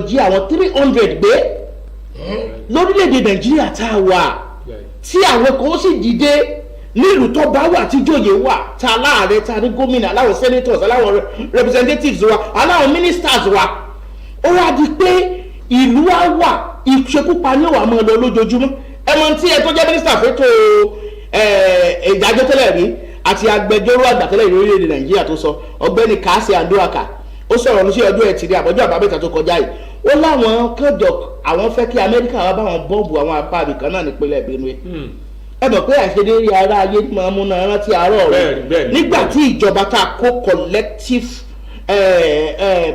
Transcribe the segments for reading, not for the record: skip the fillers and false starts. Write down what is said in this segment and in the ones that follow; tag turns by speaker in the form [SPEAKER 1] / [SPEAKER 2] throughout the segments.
[SPEAKER 1] jí àwọn 300 gbé lórílẹ̀‐èdè Nàìjíríà tá a wà tí àwọn kan sì dìde nílùú tó bá wà tí jòyè wà tá a láàrẹ tá a ní gómìnà aláwọ̀ senators aláwọ̀ representatives wa aláwọ̀ ministers wa ó wá di pé ìlú wa wà ìṣekúpa ní òwà mọ́ lọ lójoojúmọ́ ẹmọ tí ẹ tó jẹ́ mínísítà fẹ́tò ìdájọ́ tẹ́lẹ̀ rí àti agbẹjọ́rò àgbà tẹ́lẹ̀ rí orílẹ̀-èdè Nàìjíríà tó sọ ọ̀gbẹ́ni Kàásì Àndúràkà ó sọ̀rọ̀ ní sí ọjọ́ ẹtì ní àbọ̀jọ́ àbámẹ́ta tó kọjá yìí ó láwọn kẹjọ àwọn fẹ́ kí Amẹ́ríkà wá bá wọn bọ́ọ̀bù àwọn apá àbìkan náà nípínlẹ̀ Benue ẹ mọ̀ pé àṣedérí ara ayé máa ń múná rántí àárọ̀ rẹ̀ nígbà tí ìjọba tá a kó collective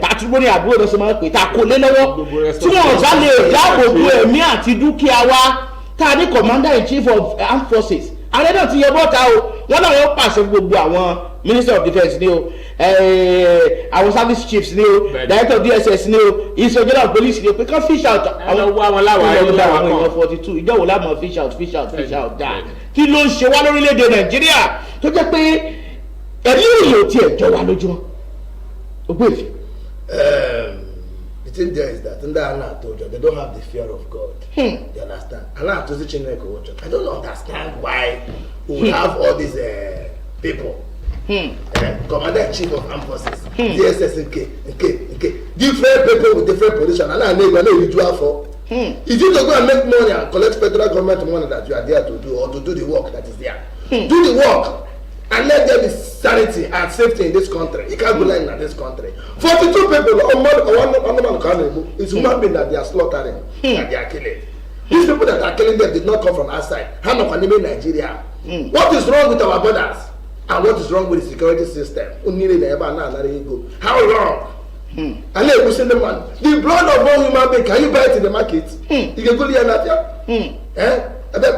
[SPEAKER 1] patrimony àbúrò lọ sí máa ń pè tá a kó lé lọ́wọ́ tí wọ́n bá lè dáàbò bo ẹ̀mí àti dúkìá wa tá a ní commander in chief of armed forces ààrẹ náà ti yẹ bọ́ta o wọ́n náà wọ́n pàṣẹ gbogbo àwọn minister of defence ni o àwọn service chiefs ni o director of DSS ni o inspector general of police ni o pé kán fish out àwọn èèyàn 42 ìjọwò láàmú fish out dáa kí ló ń ṣe wá lórílẹ̀‐èdè Nàìjíríà tó jẹ́ pé ẹ̀mí èèyàn ò tiẹ̀ jọ wá lójúmọ́ ògbéèfì.
[SPEAKER 2] The thing there is that under Allah told you they don't have the fear of God. You understand? Allah told you I don't understand why we have all these people. Commander-in-Chief of Armed Forces, DSS, different people with different positions. Allah knows what you are for. If you don't go and make money and collect federal government money that you are there to do or to do the work that is there, do the work and let there be sanity and safety in this country. You can't go lying in this country. 42 people, it's human being that they are slaughtering, that they are killing. These people that are killing them did not come from outside. How much can they Nigeria? What is wrong with our borders? And what is wrong with the security system? How wrong? And let me say the man, the blood of one human being, can you buy it in the market? You can go there. Then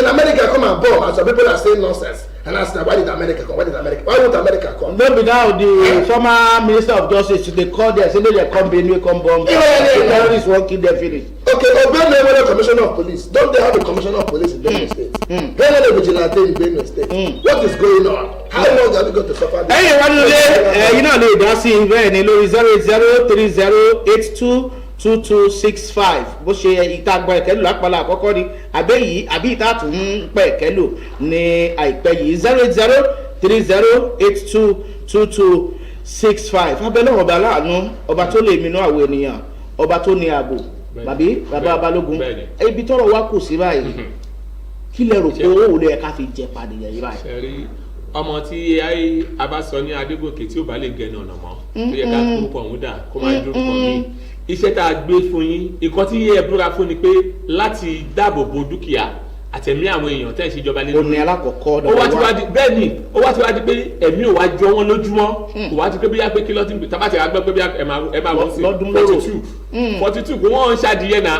[SPEAKER 2] America come and bomb, and some people are saying nonsense. And ask them, why did America come? Why won't America come?
[SPEAKER 1] Maybe now the former Minister of Justice, they call them, say they come Benue, come bomb. Terrorists won't kill them, finish.
[SPEAKER 2] Okay, Obey the Commissioner of Police. Don't they have a Commissioner of Police in Benue State? Where are the vigilante in Benue State? What is going on? How long are we going to suffer this?
[SPEAKER 1] Hey, one day, you know, they see very 08030822265 bó ṣe ìta gbọ́ ẹ̀kẹ́lò lápàlà àkọ́kọ́ ni àbí ìta tún ń pẹ́ ẹ̀kẹ́lò ní àìpẹ́ yìí 08030822265 abẹ́lẹ́ ọba láàánú ọba tó lè minú àwọn ènìyàn ọba tó ní ààbò bàbá Balógun ibi tọ́rọ̀ wá kù sí báyìí kí lẹ rò pé owó lè ká fi jẹ padì yẹn báyìí.
[SPEAKER 3] ọmọ tí a bá sọ ní Adégòkè tí ó bá lè gẹnu ọ̀nà mọ́ tó yẹ ká kúrúkọ òun dà kó má dúró kọ mí iṣẹ́ tá a gbé fún yín nǹkan tí ẹ búra fún ni pé láti dáàbò bo dúkìá àtẹ̀mí àwọn èèyàn tẹ́ ẹ̀ ṣèjọba lé lórí.
[SPEAKER 1] òní alákọ̀ọ́kọ́
[SPEAKER 3] ó wá ti wá di bẹ́ẹ̀ ni ó wá ti wá di pé ẹ̀mí ò wá jọ wọ́n lójúmọ́ kò wá ti pé bíyà pé kí lọ́tí gbé tábàtì àgbẹ̀ pé bíyà ẹ máa wọ́n sí 42 kò wọ́n ń ṣàdìyẹ náà.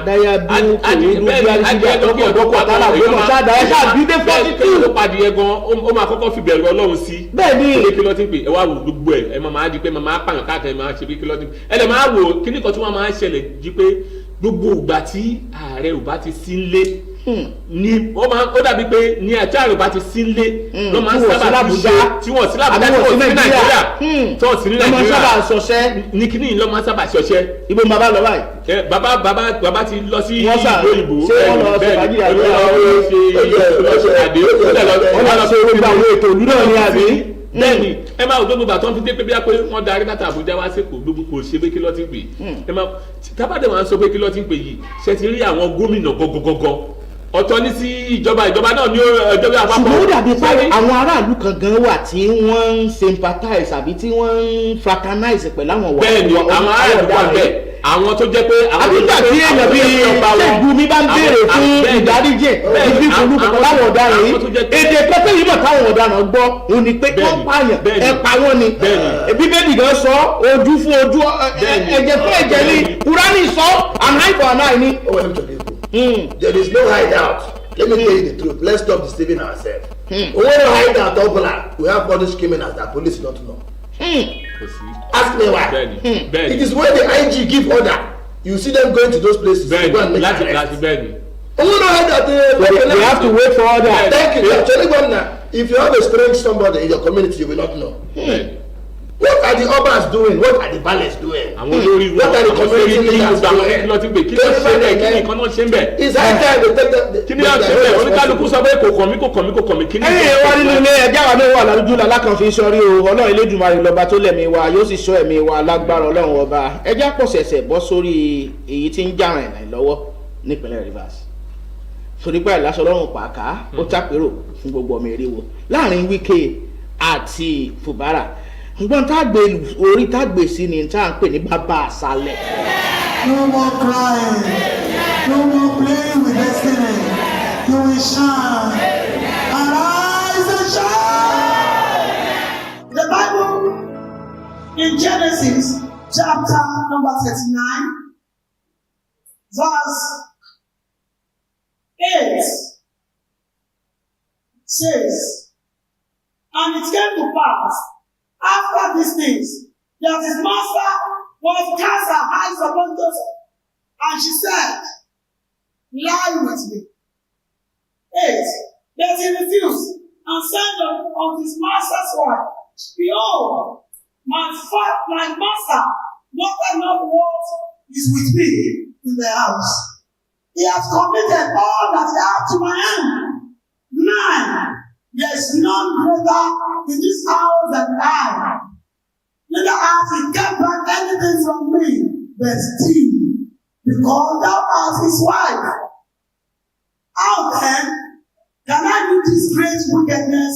[SPEAKER 3] adìyẹ ló padìyẹ gan ó máa kọ́kọ́ fi bẹ̀rù Ọlọ́run sí.
[SPEAKER 1] bẹ́ẹ̀ ni
[SPEAKER 3] kí lọ́tí pé ẹ wá wò gbogbo ẹ máa di pé máa pààyàn káàkiri máa ṣe bí kí lọ́tí ẹ lè máa wò kíní kan tí wọ́n máa ń ṣẹlẹ̀ jí pé gbogbo ìgbà tí ààrẹ ò bá ti sí nlé ni ó dàbí pé ní ẹ̀tọ́ àrùn bá ti sí nlé ló máa ń sábà fi ṣe tí wọ́n sí lábùjá tí wọ́n sí ní Nàìjíríà tí wọ́n sí ní Nàìjíríà ní kíní ló máa ń sábà ṣọṣẹ́.
[SPEAKER 1] ibo bàbá lọ báyìí.
[SPEAKER 3] bàbá ti lọ sí ìlú òyìnbó
[SPEAKER 1] bẹ́ẹ̀ ni
[SPEAKER 3] bẹ́ẹ̀ni ẹ máa gbogbo bàtọ́ fi dé pé bí a pé wọ́n darí láti Àbújá wá sẹ́kọ̀ọ́ gbogbo kò ṣe pé kí ló ti ń pè ẹ máa tábàdé wọn sọ pé kí ló ti ń pè yìí ṣe ti rí àwọn gómìnà gọgọgọgọ ọ̀tọ̀ ní sí ìjọba náà ní ọjọ́ bí àpapọ̀.
[SPEAKER 1] ṣùgbọ́n ó dàbí pé àwọn aráàlú kan gan wà tí wọ́n ń sympathize àbí tí wọ́n ń fraternize pẹ̀lú àwọn wà.
[SPEAKER 3] bẹ́ẹ̀ni àwọn aráàlú wà bẹ́ẹ̀ àwọn tó jẹ́ pé àwọn
[SPEAKER 1] àbígbà tí èèyàn bíi ṣẹ́gun mi bá ń béèrè fún ìdáríjì ìfi ìfòlù kankan láwọn ọ̀daràn yìí èdè pẹ́pẹ́ yìí mọ̀ táwọn ọ̀daràn gbọ́ òun ni pé wọ́n pààyàn ẹ pa wọ́n ni bíbélì gan sọ ojú fún ojú ẹ̀jẹ̀ fún ẹ̀jẹ̀ ni Kùránì sọ an eye for an eye ni.
[SPEAKER 2] There is no hideout. Let me tell you the truth. Let's stop deceiving ourselves. We want to hide out all we have all these criminals that police don't know. Ask me why. It is when the IG give order, you see them going to those places.
[SPEAKER 3] Benny.
[SPEAKER 2] Go and make
[SPEAKER 3] arrest.
[SPEAKER 2] We don't hide that.
[SPEAKER 1] We have to wait for order.
[SPEAKER 2] Thank you. If you have a strange somebody in your community, you will not know. What are the Obas doing? What are the Bales doing?
[SPEAKER 3] Àwọn olórí wọn,
[SPEAKER 2] What are the
[SPEAKER 3] àwọn olórí
[SPEAKER 2] community
[SPEAKER 3] ní
[SPEAKER 2] leaders
[SPEAKER 3] gbogbo àwọn
[SPEAKER 2] doing?
[SPEAKER 3] kí ló ti gbé, kí ló ṣe bẹ́ẹ̀, kí nìkan náà ṣe ń bẹ̀.
[SPEAKER 2] It's high time to take the
[SPEAKER 3] Kí ni àṣẹ bẹ́ẹ̀? Oníkálukú sọ pé kò kàn mí, kò kàn mí, kò kàn mí. Kí ni
[SPEAKER 1] ẹ̀yin wa nínú ilé ẹjẹ́ àwọn náà wà lójú lalákan fi sọrí o ọlọ́run elédùnmarè lọ́ba tó lẹ̀mí wa yóò sì sọ ẹ̀mí wa lágbára ọlọ́run ọba ẹjẹ́ àpọ̀sẹ̀sẹ̀ bọ́ sórí èyí tí ń jà rìn lọ́wọ́ nípínlẹ̀ Rivers torí pé àìláṣọ ọlọ́run pàákà ó tàpérò fún gbogbo ọmọ eré wo láàrin Wike àti Fubara ṣùgbọ́n tá a gbé orí tá a gbé sí ni tá a ń pè ní bàbá àṣálẹ̀.
[SPEAKER 4] No more crying. No more playing with destiny. You will shine. Arise and shine. The Bible in Genesis chapter number 39, verse 8 says, and it came to pass after these things that his master was cast her eyes upon Joseph, and she said, lie with me. 8. But he refused and said of his master's wife, behold, my master, not enough what is with me in the house. He has committed all that he had to my hand. 9. There is none greater in this house than I. Neither hath he kept back anything from me, but thee, because thou art his wife. How then can I do this great wickedness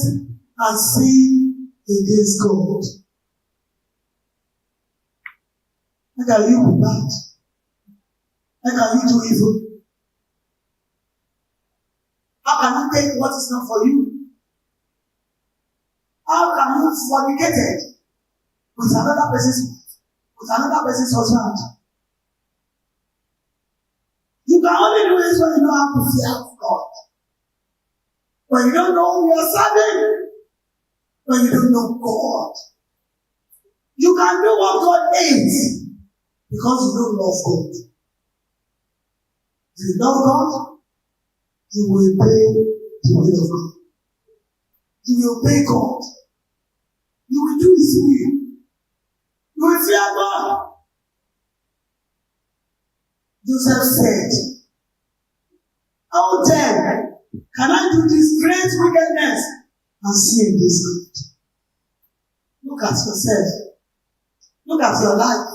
[SPEAKER 4] and sin against God? How can you be bad? How can you do evil? How can you take what is not for you? How can you fornicate with another person's husband? You can only do this when you don't have the fear of God. When you don't know who you are serving. When you don't know God. You can do what God hates because you don't love God. If you love God, you will obey the will of God. You will obey God. You will do His will. You will fear God. Joseph said, how then can I do this great wickedness and sin against God? Look at yourself. Look at your life.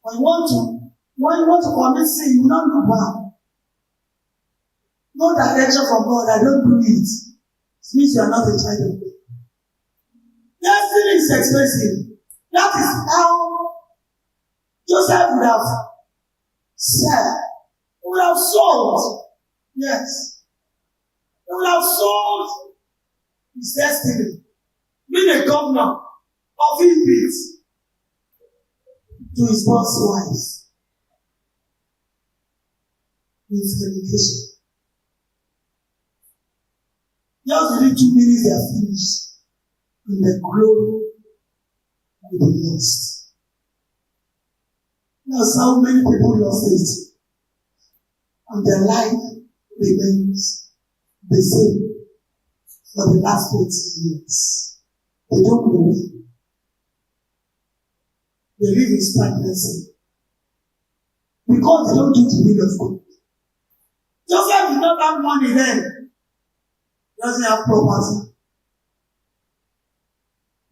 [SPEAKER 4] When you want to commit sin, you will not look back. No direction from God, I don't do it. It means you are not a child of God. Destiny is expensive. That is how Joseph would have said, would have sold. Yes. He would have sold his destiny. Being a governor of his bit to his boss wives. In fornication. Just within 2 minutes they are finished. And the glory will be lost. That's how many people lost it. And their life remains the same for the last 20 years. They don't know. They live in stagnancy. Because they don't do the will of God. Joseph did not have money then. He doesn't have property.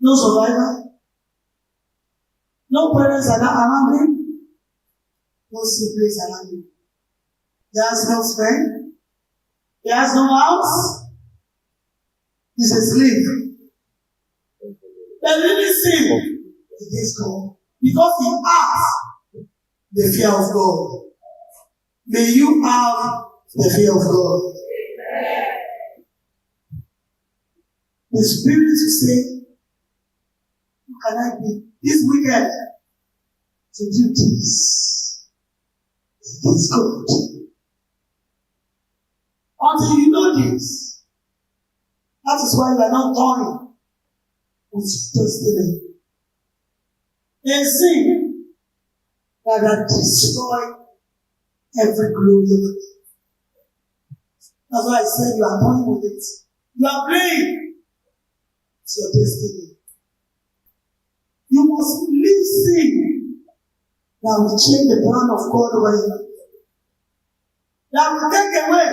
[SPEAKER 4] No survivor. No parents around him. No siblings around him. He has no friend. He has no house. He's a slave. They really sin against God. Because he has the fear of God. May you have the fear of God. The Spirit will say, how can I be this wicked to do this? It's good. Until you know this, that is why you are not toying with destiny. A sin that has destroyed every glory of it. That's why I said you are toying with it. You are playing. It's your destiny. You must leave sin that will change the plan of God over your life. That will take away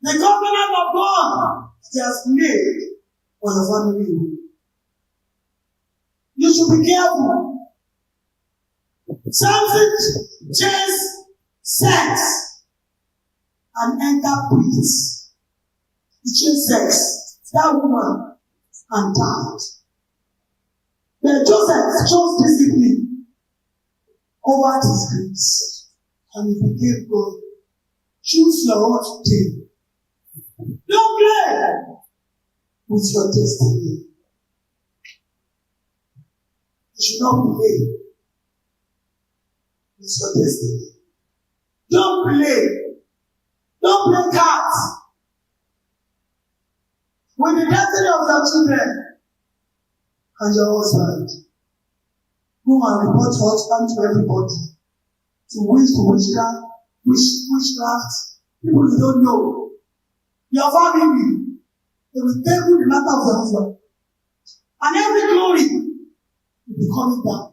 [SPEAKER 4] the covenant of God He has made for your family. You should be careful. Something chase sex and enter pits. He chased sex, that woman, and died. But Joseph chose discipline over disgrace, and he became God. Choose your own today. Don't play with your destiny. You should not play with your destiny. Don't play. Don't play cards with the destiny of your children and your husband. Go and report your husband to everybody. To witchcraft, people you don't know. Your family, they will tell you the matter of your husband. And every glory will be coming down.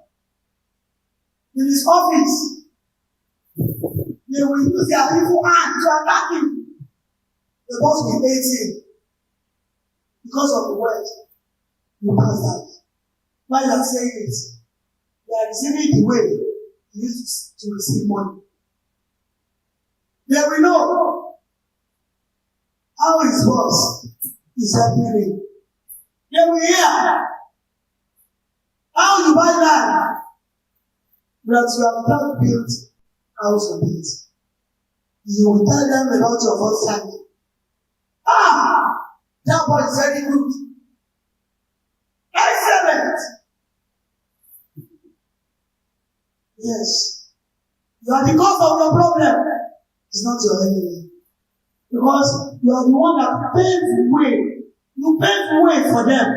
[SPEAKER 4] In his office, they will use their evil hand to attack him. The boss will hate him because of the word you pass out. While you are saying it, they are receiving the way you used to receive money. They will know how his boss is helping him. They will hear how you buy land that you have not built house on it. You will tell them about your first time. That boy is very good. Excellent. Yes. You are the cause of your problem. It's not your enemy. Because you are the one that paved the way. You paved the way for them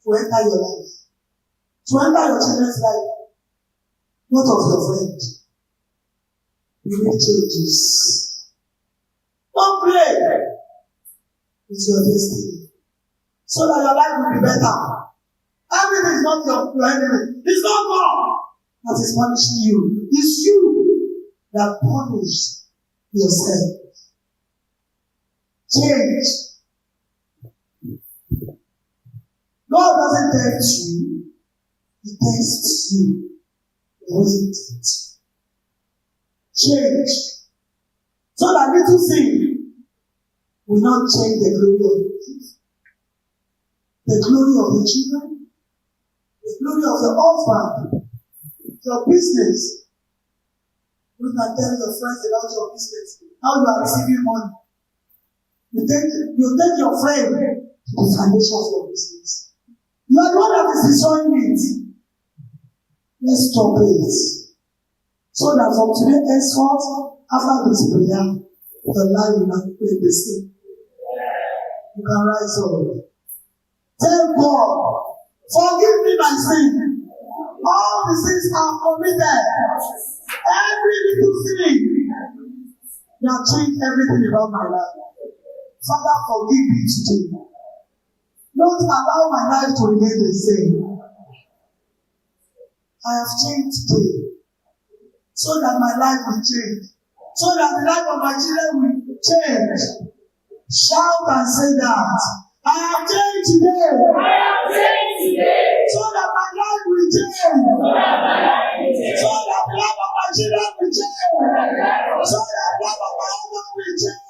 [SPEAKER 4] to enter your life. To enter your children's life. Not of your friend. You need changes. Don't play with your destiny. So that your life will be better. Everything is not your enemy. It's not God that is punishing you. It's you that punish yourself. Change. God doesn't tempt you. He tests you. Wasn't it? Change. So that little thing will not change the glory of your kids, the glory of your children, the glory of your husband, your business. You can tell your friends about your business, how you are receiving money. You take your friend to the foundation of your business. You are the one that is destroying it. Let's stop it. So that from today henceforth, after this prayer, your life will not be the same. You can rise up. Tell God, forgive me my sin. All the sins are committed. Every little thing that changed everything about my life. Father, forgive me today. Don't allow my life to remain the same. I have changed today. So that my life will change. So that the life of my children will change. Shout and say that. I have changed today. I have changed today. So that my life will change. So that my life will change. So that the life of my children will change. So that the life of my husband will change.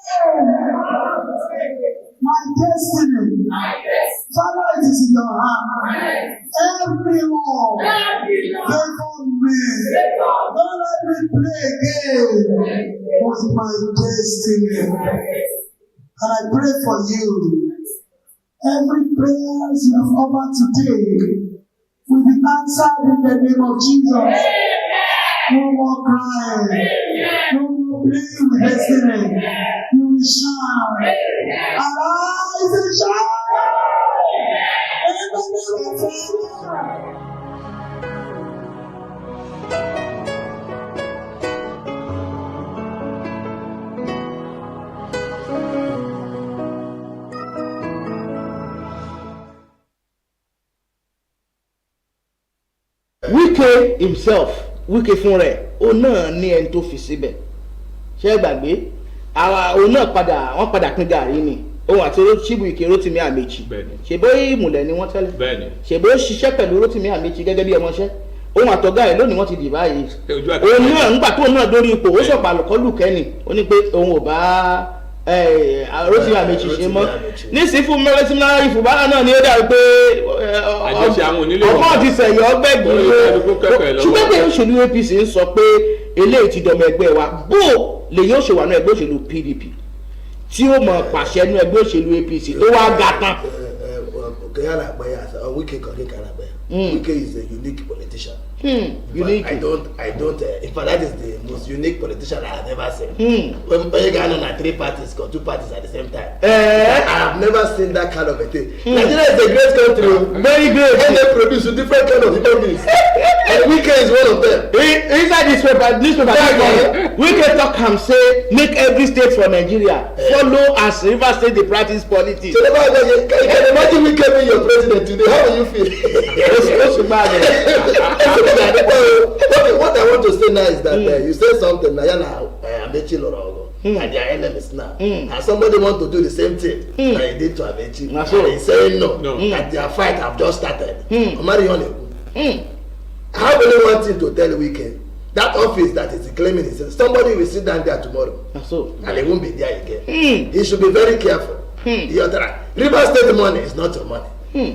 [SPEAKER 4] My destiny. Father, it is in your hand. Every law. Favor me. Don't let me play again with my destiny. And I pray for you. Every prayer you have offered today will be answered in the name of Jesus. No more crying. No more playing with destiny. You will shine. Arise and shine. In the name of Jesus.
[SPEAKER 1] Wike himself Wike fún rẹ̀ ó náà ní ẹni tó fi síbẹ̀ ṣé gbàgbé òun náà wọ́n padà pín gàrí ni òun àti Chibuike Rotimi Amechi ṣèbó ìmùlẹ̀ ni wọ́n tẹ́lẹ̀ ṣèbó ṣiṣẹ́ pẹ̀lú Rotimi Amechi gẹ́gẹ́ bí ọmọṣẹ́ òun àtọ̀gá ẹ̀ lónìí wọ́n ti dì báyìí òun náà nígbà tó náà dórí ipò ó sọ̀pọ̀ àlùkọ́lù kẹ́ni ó ní pé òun ò bá Rotimi Amechi ṣe mọ́ nísìí fún mẹ́rẹ́sìmílá ìfúbárà náà ni ó dàbí pé ọmọ ti sẹ̀yọ́ gbẹ̀gbẹ̀ ṣùgbọ́n pé òṣèlú APC ń sọ pé eléyìí ti dọmọ ẹgbẹ́ wa bó lèyìn ó ṣe wà ní ẹgbẹ́ òṣèlú PDP tí ó mọ̀ pàṣẹ ní ẹgbẹ́ òṣèlú APC tó wá ga tán.
[SPEAKER 2] Wike is a unique politician. Unique. I don't. In fact, that is the most unique politician I have ever seen. When you got on 3 parties, got 2 parties at the same time. I have never seen that kind of a thing. Nigeria is a great country, very great, and they produce different kind of human beings. And Wike is one of them.
[SPEAKER 1] Inside this paper, Wike talk and say make every state for Nigeria follow as Rivers State they practice politics.
[SPEAKER 2] So you can imagine Wike being your president today. How will you feel? What I want to say now is that you say something now, Amechi Lorogo, and they are enemies now, and somebody want to do the same thing that he did to Amechi, and he's saying no, that their fight have just started. How will you want him to tell Wike that office that is claiming he says somebody will sit down there tomorrow and they won't be there again? He should be very careful. Rivers State money is not your money.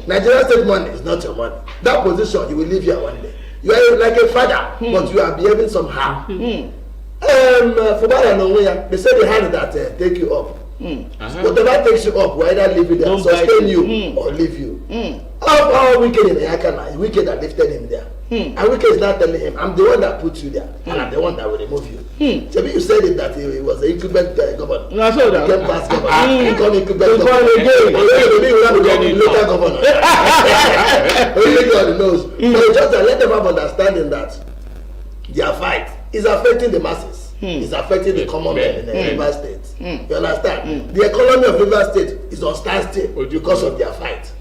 [SPEAKER 2] Nigeria State money is not your money. That position you will leave here one day. You are like a father, but you are behaving somehow. Fubara no way. They say the hand that take you up. Whatever takes you up, will either leave you there, sustain you, or leave you. How wicked in the Yakana? Wicked that lifted him there. And Wike is not telling him, I'm the one that put you there, and I'm the one that will remove you. So you said it that he was an incumbent governor.
[SPEAKER 1] No, so that.
[SPEAKER 2] He became past governor. He became incumbent governor. He will become later governor. Only God knows. But just let them have understanding that their fight is affecting the masses. It's affecting the common men in the Rivers State. You understand? The economy of Rivers State is on standstill because of their fight.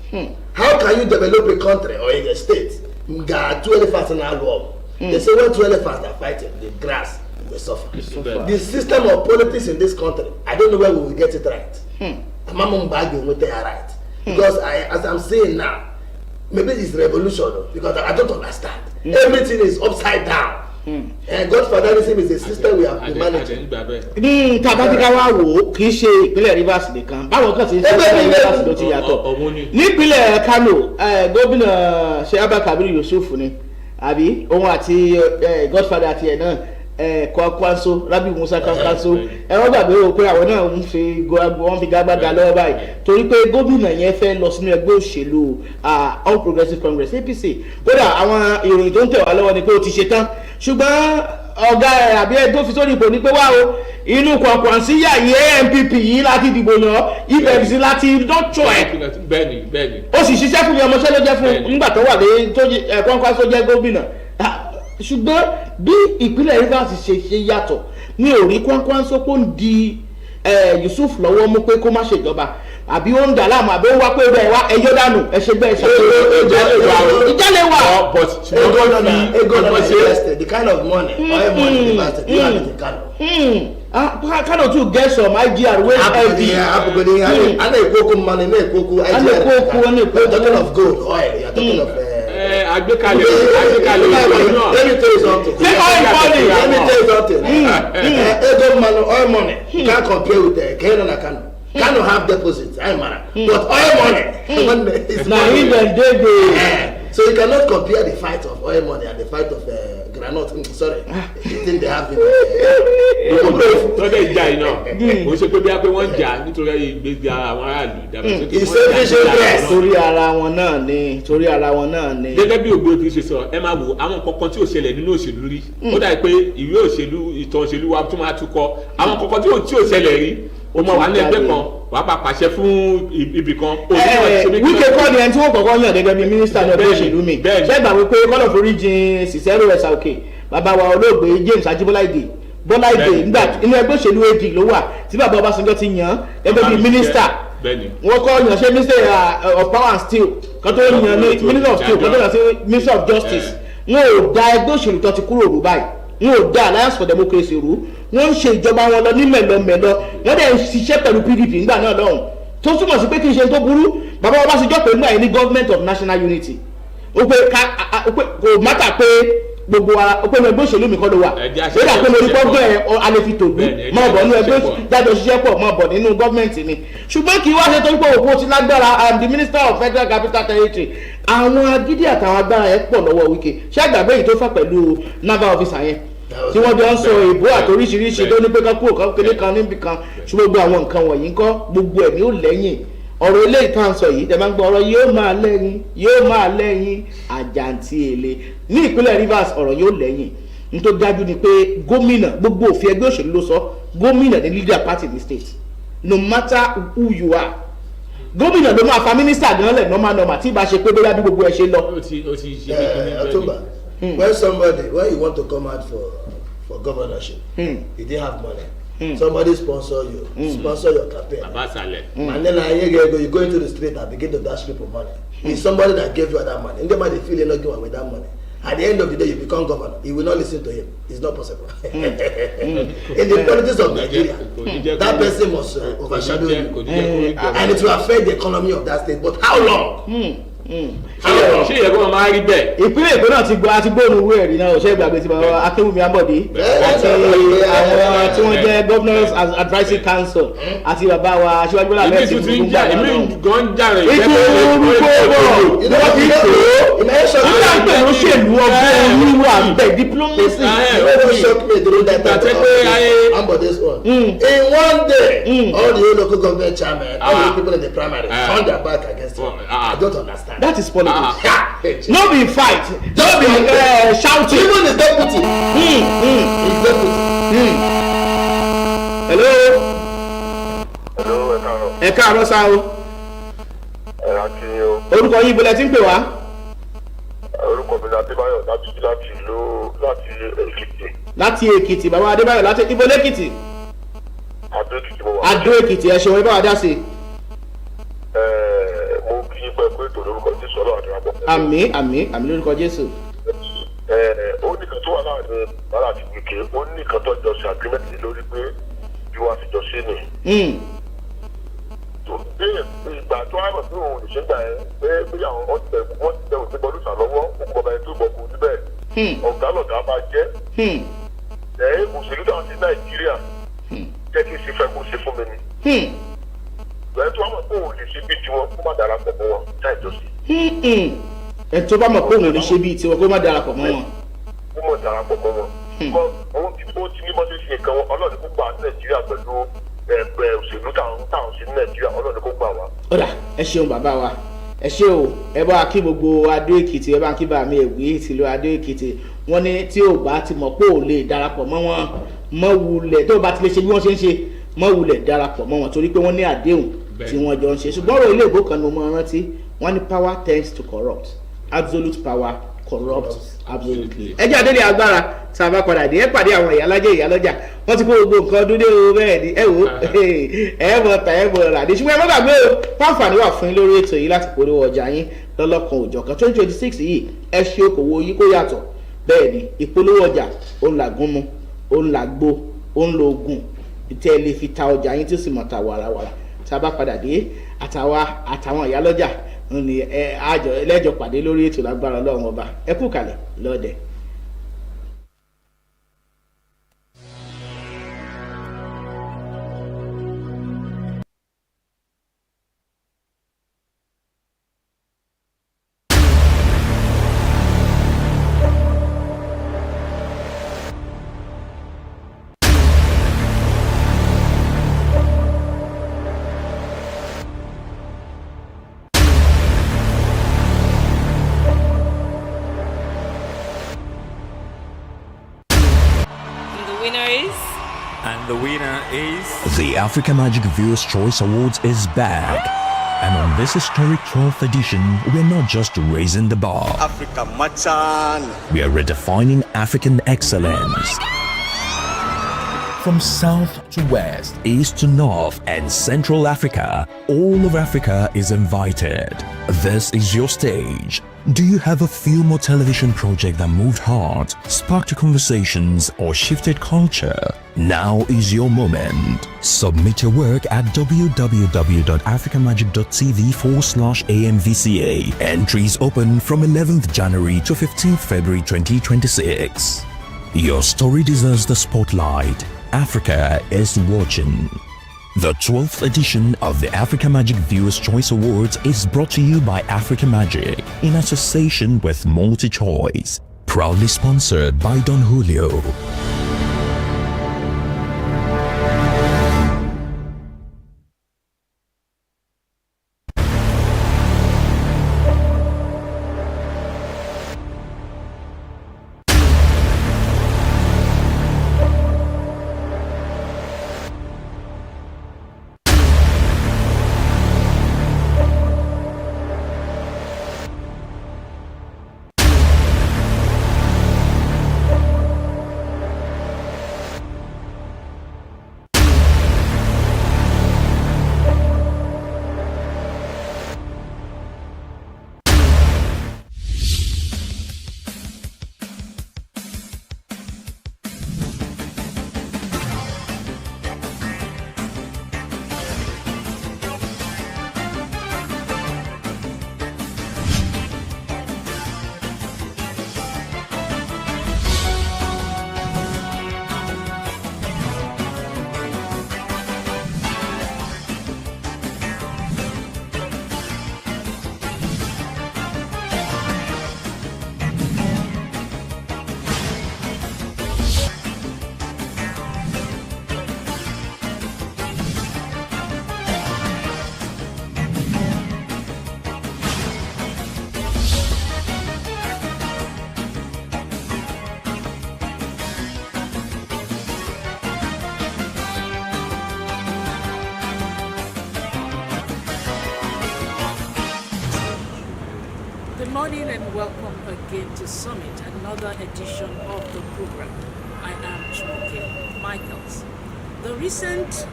[SPEAKER 2] How can you develop a country or a state? Got 2 elephants in our world. They say when 2 elephants are fighting, the grass will suffer. The system of politics in this country, I don't know where we will get it right. I'm bagging with their right. Because as I'm saying now, maybe it's revolution because I don't understand. Everything is upside down. And Godfatherism is a system we have been managing.
[SPEAKER 1] Tabatika wa wo kì í ṣe ìpínlẹ̀ Rivers nìkan báwo kan ti ṣe ìpínlẹ̀ Rivers ló ti yàtọ̀ nípínlẹ̀ Kano gómìnà Sheikh Kabir Yusuf ni àbí òun àti Godfather àti ẹ̀ náà Kwankwaso Rabi Musa Kwankwaso wọ́n gbàgbé o pé àwọn náà ń fi gbàgbàgbà lọ́wọ́ báyìí torí pé gómìnà yẹn fẹ́ lọ sínú ẹgbẹ́ òṣèlú All Progressives Congress APC kódà àwọn ìròyìn tó ń tẹ̀ wá lọ́wọ́ ni pé ó ti ṣe tán ṣùgbọ́n ọ̀gá ẹ̀ àbí ẹgbẹ́ fi sórí ipò ní pé wá o inú Kwankwansi yàyé NPP yìí láti dìbò yàn ibẹ̀ sí láti dọ́tọ̀ ẹ̀
[SPEAKER 3] bẹ́ẹ̀ni
[SPEAKER 1] ó sì ṣiṣẹ́ fún mi ọmọọṣẹ́ ló jẹ́ fún nígbà tó wà lé Kwankwaso jẹ́ gómìnà ṣùgbọ́n bí ìpínlẹ̀ Rivers ṣe yàtọ̀ ní orí Kwankwaso kó ń di Yusuf lọ́wọ́ mú pé kó má ṣèjọba àbí ó ń dà láàmú àbí ó wá pé bẹ́ẹ̀ wá ẹyọ dànù ẹṣẹ bẹ́ẹ̀ ṣe ìjálẹ̀ wà.
[SPEAKER 2] But the kind of money oil money invested you have in Kano.
[SPEAKER 1] Kano too get some IGR wey heavy.
[SPEAKER 2] Ana ekoko money na ekoko IGR. You're talking of gold oil. You're talking of.
[SPEAKER 3] Agbekalẹ̀
[SPEAKER 2] Let me tell you something. Let me tell you something. Oil money. You can't compare with Kano and Kano. Kano have deposits, but oil money is money. So you cannot compare the fight of oil money and the fight of granite. Sorry, the thing they have in
[SPEAKER 3] tọ́jà ìjà iná mo ṣe pé bí a pé wọ́n jà nítorí ìgbésí àwọn aráàlú
[SPEAKER 2] ìdàgbàsókè
[SPEAKER 1] torí ara wọn náà ni.
[SPEAKER 3] gẹ́gẹ́ bí ògbó ti ṣe sọ ẹ máa wo àwọn kankan tí ò ṣẹlẹ̀ nínú òṣèlú rí ó dà pé ìwé òṣèlú ìtàn òṣèlú wa tún máa tún kọ àwọn kankan tí ò ṣẹlẹ̀ rí o mọ wà ní ẹgbẹ́ kan wà á pàṣẹ fún ibì kan.
[SPEAKER 1] Wike kọ́ ni ẹni tí wọ́n kọ́kọ́ yàn gẹ́gẹ́ bí mínísítà ní ọdún òṣèlú mi ṣẹ́gbà wípé kọ́lọ̀ foríjìn Cicero ẹ̀sà òkè bàbá wa olóògbé James Ajibola Ige Bọ́lá Ige nígbà inú ẹgbẹ́ òṣèlú AD ló wà tí bàbá Ọbásanjọ́ ti yàn gẹ́gẹ́ bí mínísítà wọ́n kọ́ yàn ṣe minister of power and steel kan tó yàn ní minister of steel kan tó yàn sí minister of justice wọn ò da ẹgbẹ́ òṣèlú tó ti kúrò rú báyìí, wọn ò da Alliance for Democracy rú, wọ́n ń ṣe ìjọba wọn lọ ní mẹ̀lọmẹ̀lọ, wọ́n dẹ̀ ń ṣiṣẹ́ pẹ̀lú PDP nígbà náà lọ́hùn, tó túmọ̀ sí pé kí n ṣe tó burú. Bàbá Ọbásanjọ́ pé nígbà yìí ní Government of National Unity, ó pé kò mátà pé gbogbo ara ó pé ní ẹgbẹ́ òṣèlú mi kọ́ ló wà, ó dà pé lórí gbọ́gbẹ́ alẹ́fi tòlú máa bọ̀ nínú ẹgbẹ́ jájọ ṣiṣẹ́ pọ̀ máa bọ̀ nínú gọ́ọ̀mẹ̀ntì ni. Ṣùgbọ́n kì í wá ṣe tó ń pọ̀ òkú ti lágbára. I am the Minister of Federal Capital Territory. Àwọn agídí àtàwọn agbára yẹn pọ̀ lọ́wọ́ Wike. Ṣé àgbàgbé yìí tó fà pẹ̀lú naval officer yẹn tí wọ́n jọ ń sọ ìbò àtoríṣiríṣi tó ní pé ká kúrò kan kéde kan níbi kan, ṣùgbọ́n gbogbo àwọn nǹkan wọ̀nyí ń kọ́ gbogbo ẹ̀ ní ó lẹ́yìn. Ọ̀rọ̀ ilé ìtàn sọ yìí tẹ̀ máa ń gbọ́ ọ̀rọ̀ yóò máa lẹ́yìn àjàǹtí èlé ní ìpínlẹ̀ Rivers, ọ̀rọ̀ yóò lẹ́yìn. N tó dájú ni pé gómìnà gbogbo òfin ẹgbẹ́ òṣèlú ló sọ gómìnà ní leader party in the state, no matter who you are. Gómìnà ló máa fa mínísítà gan lẹ̀ normal tí ìbá ṣe pé bóyá bí gbogbo ẹ ṣe lọ.
[SPEAKER 2] October, when you want to come out for governorship, you didn't have money. Somebody sponsor you, sponsor your campaign. And then you go into the street and begin to dash people money. It's somebody that gave you that money. And they might feel not going with that money. At the end of the day, you become governor. You will not listen to him. It's not possible. In the politics of Nigeria, that person must overshadow you. And it will affect the economy of that state. But how long?
[SPEAKER 3] Ṣé ìyẹn kó máa rí bẹ́ẹ̀?
[SPEAKER 1] Ìpínlẹ̀ Èkó náà ti gbóòórùn owó ẹ̀rí náà ṣe ìgbàgbé ti bàbá Akéwùmí Ambode àti àwọn tí wọ́n jẹ́ Governors Advisory Council àti bàbá wa Aṣíwájú Bọ́lá Ahmed Tinubu gbà náà.
[SPEAKER 3] Èmi gan jà rẹ̀
[SPEAKER 1] ìgbẹ́ bọ̀ ni wọ́n fi ń pè é. Nígbà pé ló ṣèlú ọgbọ́n oníwà bẹ̀ diplomacy.
[SPEAKER 2] In one day, all the local government chairmen, all the people in the primary turn their back against him. I don't understand.
[SPEAKER 1] That is politics. No be fight. Don't be shouting.
[SPEAKER 2] Even his deputy. His deputy.
[SPEAKER 1] Hello.
[SPEAKER 5] Hello,
[SPEAKER 1] ẹ káàárọ̀ sá o. Orúkọ yín ibo lẹ ti ń pè wá?
[SPEAKER 5] Orúkọ mi ni Adébáyọ̀ láti Èkìtì.
[SPEAKER 1] Láti Èkìtì, bàbá Adébáyọ̀ láti ibo lẹ́kìtì?
[SPEAKER 5] Adó Èkìtì mo wà.
[SPEAKER 1] Adó Èkìtì, ẹ ṣeun, ẹ bá wa dá sí i.
[SPEAKER 5] Mo kí yín pé ètò lórúkọ Jésù Ọlọ́run àti àbọ̀.
[SPEAKER 1] Àmín lórúkọ Jésù.
[SPEAKER 5] Ó nìkan tó wà láàrin bàrà àti Wike, ó nìkan tó jọ ṣe agreement lórí pé bí wọ́n ti jọ ṣe nì. Ìgbà tó wà mọ̀ sí òun ìṣẹ́gbà ẹ̀ pé bí àwọn wọ́n ti tẹ̀ òsì gbọ́dọ̀ ṣàlọ́wọ́ òkú ọba ẹ̀ tó gbọ́ kú níbẹ̀. Ọ̀gá lọ̀gá bá jẹ́. Òṣèlú táwọn ti Nàìjíríà jẹ́ kí n ṣe fẹ́ kó ṣe fún mi ni. Ìgbà tó wà mọ̀ pé òun lè ṣe bí tiwọn kó má darapọ̀ mọ́ wọn táì jọ sí.
[SPEAKER 1] Ẹ tó bá mọ̀ pé òun lè ṣe bí tiwọn kó má darapọ̀ mọ́ wọn.
[SPEAKER 5] Kó má darapọ̀ mọ́ wọn. Òun ti ní bọ́ sí ṣe nǹkan wọn Ọlọ́run kó gbà Nàìjíríà pẹ̀lú ẹgbẹ́ òṣèlú táwọn sí Nàìjíríà Ọlọ́run kó gbà wá.
[SPEAKER 1] Ọ̀dà ẹ ṣeun bàbá wa, ẹ ṣé o, ẹ bá kí gbogbo Adó Èkìtì, ẹ bá kí bàmí Èwé tìlú Adó Èkìtì. Wọ́n ní tí ò bá ti mọ̀ pé ò lè darapọ̀ mọ́ wọn, mọ́ wulẹ̀ tó bá ti lè ṣe bí wọ́n ṣe ń ṣe, mọ́ wulẹ̀ darapọ̀ mọ́ wọn torí pé wọ́n ní àdéhùn tí wọ́n jọ ń ṣe. Ṣùgbọ́n ọ̀rọ̀ ilé ìbò kan ni mo rántí, wọ́n ní power tends to corrupt, absolute power corrupts absolutely. Ẹ jẹ́ àdéhùn agbára tá a bá padà dé, ẹ pàdé àwọn ìyálọ́jà wọ́n ti kó gbogbo nǹkan dúdé o bẹ́ẹ̀ ni ẹ wò ẹ mọ̀ ta ẹ mọ̀ rà ní. Ṣùgbọ́n ẹ má gbàgbé o, fáǹfààní wà fún yín lórí ètò yìí láti polówó ọjà yín lọ́lọ́kan òjọ̀kan 2026 yìí ẹ ṣe okòwò yìí kó yàtọ̀. Bẹ́ẹ̀ ni ìpolówó ọjà òun làgúnmu òun làgbo òun lo oògùn tẹ́ ẹ lè fi ta ọjà yín tí ó sì mọ̀ ta wàràwàrà. Tá a bá padà dé àtàwọn ìyálọ́jà ni ẹlẹ́jọ pàdé lórí ètò lágbára Ọlọ́run ọba. Ẹ kú kalẹ̀ lọ́dẹ.
[SPEAKER 6] The Africa Magic Viewers Choice Awards is back. And on this historic 12th edition, we're not just raising the bar.
[SPEAKER 7] Africa Machan.
[SPEAKER 6] We are redefining African excellence. From south to west, east to north, and Central Africa, all of Africa is invited. This is your stage. Do you have a film or television project that moved heart, sparked conversations, or shifted culture? Now is your moment. Submit your work at www.africamagic.tv/AMVCA. Entries open from 11th January to 15th February 2026. Your story deserves the spotlight. Africa is watching. The 12th edition of the Africa Magic Viewers' Choice Awards is brought to you by Africa Magic in association with MultiChoice. Proudly sponsored by Don Julio.
[SPEAKER 8] Good morning and welcome again to Summit, another edition of the program. I am Chimoke Michaels. The recent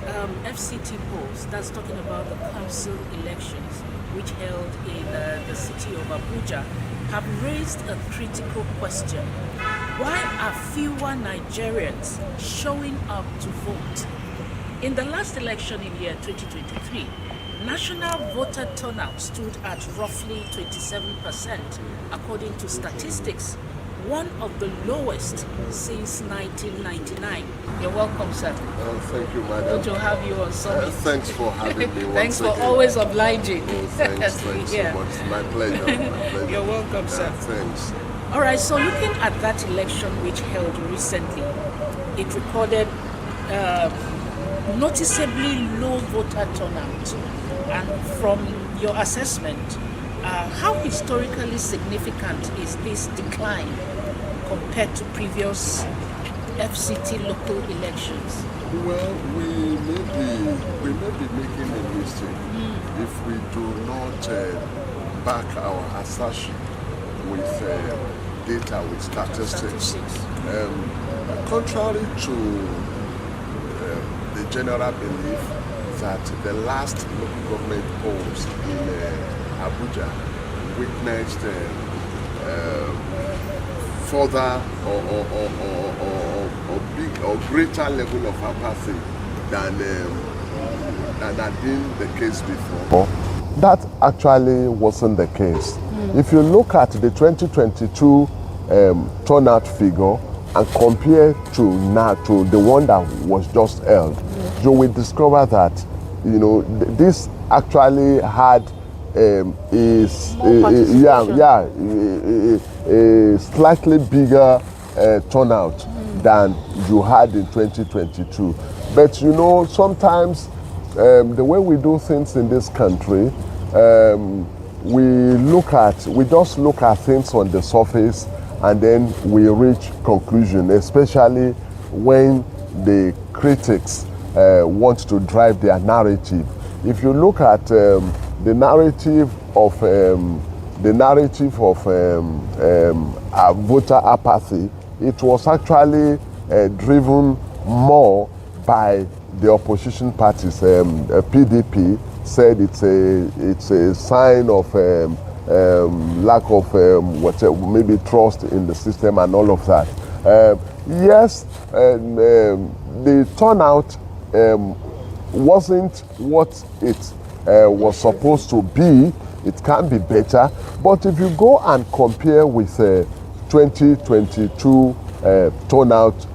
[SPEAKER 8] FCT polls, that's talking about the council elections, which held in the city of Abuja, have raised a critical question. Why are fewer Nigerians showing up to vote? In the last election in year 2023, national voter turnout stood at roughly 27%, according to statistics, one of the lowest since 1999. You're welcome, sir.
[SPEAKER 9] Thank you, madam.
[SPEAKER 8] Good to have you on Summit.
[SPEAKER 9] Thanks for having me.
[SPEAKER 8] Thanks for
[SPEAKER 9] again.
[SPEAKER 8] always obliging.
[SPEAKER 9] Thanks so much. It's my pleasure.
[SPEAKER 8] You're welcome, sir.
[SPEAKER 9] Thanks.
[SPEAKER 8] All right, so looking at that election which held recently, it recorded noticeably low voter turnout. And from your assessment, how historically significant is this decline compared to previous FCT local elections?
[SPEAKER 9] Well, we may be making a mistake if we do not back our assertion with data, with statistics. Contrary to the general belief that the last local government polls in Abuja witnessed further or big or greater level of apathy than had been the case before. That actually wasn't the case. If you look at the 2022 turnout figure and compare to now to the one that was just held, you will discover that this actually had a slightly bigger turnout than you had in 2022. But sometimes the way we do things in this country, we just look at things on the surface and then we reach conclusion, especially when the critics want to drive their narrative. If you look at the narrative of voter apathy, it was actually driven more by the opposition parties. PDP said it's a sign of lack of whatever, maybe trust in the system and all of that. Yes, the turnout wasn't what it was supposed to be. It can be better, but if you go and compare with 2022 turnout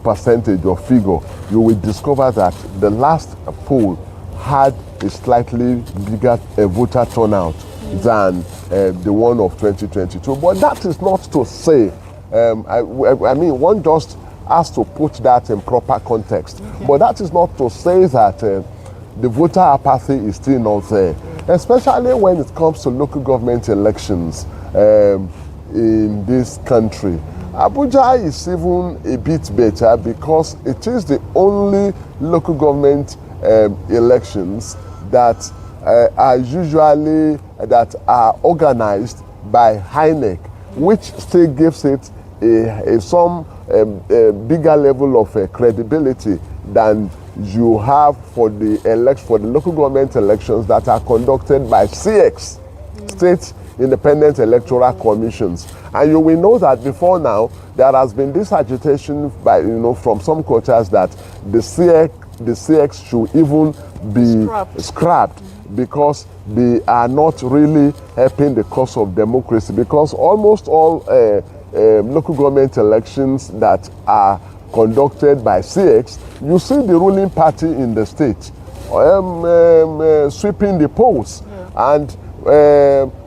[SPEAKER 9] percentage or figure, you will discover that the last poll had a slightly bigger voter turnout than the one of 2022. But that is not to say, I mean, one just has to put that in proper context. But that is not to say that the voter apathy is still not there, especially when it comes to local government elections in this country. Abuja is even a bit better because it is the only local government elections that are usually organized by INEC, which still gives it some bigger level of credibility than you have for the local government elections that are conducted by CX, State Independent Electoral Commissions. And you will know that before now there has been this agitation by from some quarters that the CX should even be scrapped because they are not really helping the cause of democracy, because almost all local government elections that are conducted by CX, you see the ruling party in the state sweeping the polls, and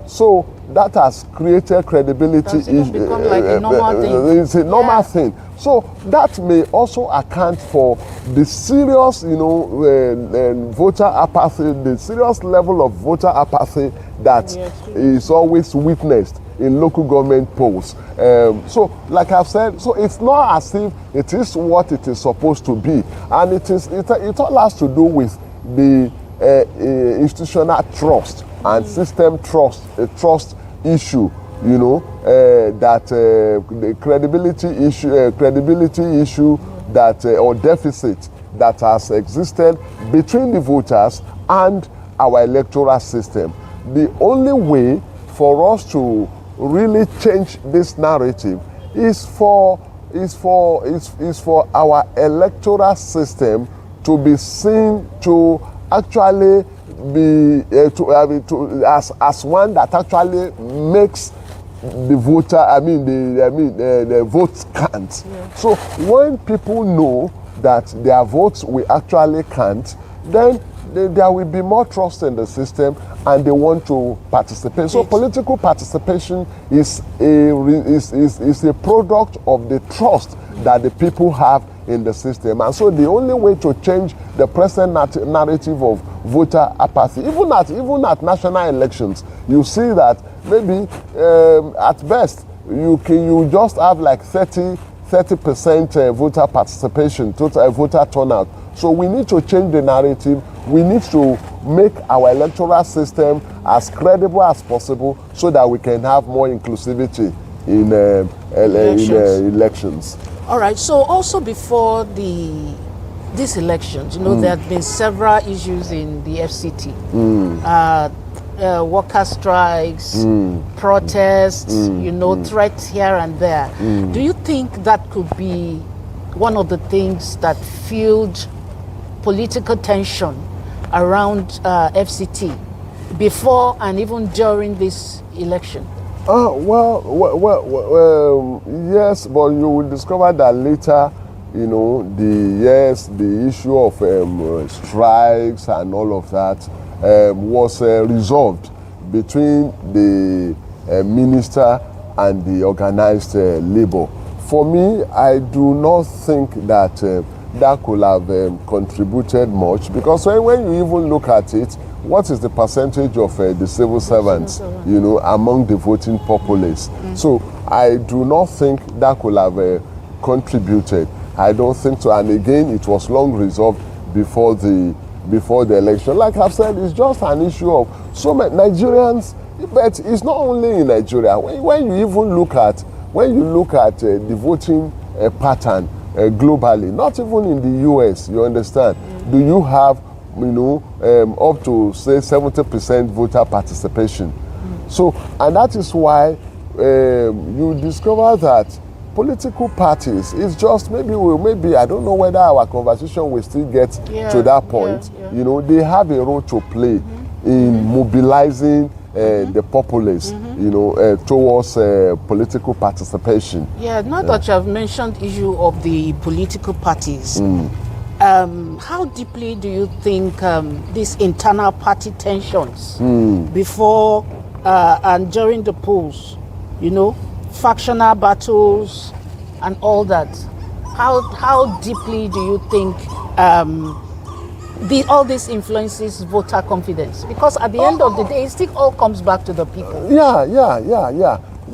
[SPEAKER 9] so that has created credibility.
[SPEAKER 8] It's become like a normal thing.
[SPEAKER 9] It's a normal thing. So that may also account for the serious, voter apathy, the serious level of voter apathy that is always witnessed in local government polls. So, like I've said, so it's not as if it is what it is supposed to be, and it all has to do with the institutional trust and system trust, trust issue. That the credibility issue that or deficit that has existed between the voters and our electoral system. The only way for us to really change this narrative is for our electoral system to be seen to actually be as one that actually makes the voter, the votes count. Yeah. So when people know that their votes will actually count, then there will be more trust in the system, and they want to participate. So political participation is a product of the trust that the people have in the system. And so the only way to change the present narrative of voter apathy, even at national elections, you see that maybe at best you just have like 30% voter participation, total voter turnout. So we need to change the narrative. We need to make our electoral system as credible as possible so that we can have more inclusivity in elections.
[SPEAKER 8] All right. So also before these elections, there have been several issues in the FCT. Worker strikes, protests, threats here and there. Do you think that could be one of the things that fueled political tension around FCT before and even during this election?
[SPEAKER 9] Yes, but you will discover that later, the issue of strikes and all of that was resolved between the minister and the organized labor. For me, I do not think that that could have contributed much, because when you even look at it, what is the percentage of the civil servants, among the voting populace? So I do not think that could have contributed. I don't think so. And again, it was long resolved before the election. Like I've said, it's just an issue of so many Nigerians, but it's not only in Nigeria. When you even look at the voting pattern globally, not even in the US, you understand? Do you have up to say 70% voter participation? So, and that is why you discover that political parties is just maybe I don't know whether our conversation will still get to that point. You know, they have a role to play in mobilizing the populace, you know, towards political participation.
[SPEAKER 8] Yeah, now that you have mentioned issue of the political parties, how deeply do you think these internal party tensions before and during the polls, you know, factional battles and all that, how deeply do you think all this influences voter confidence? Because at the end of the day, it still all comes back to the people.
[SPEAKER 9] Yeah.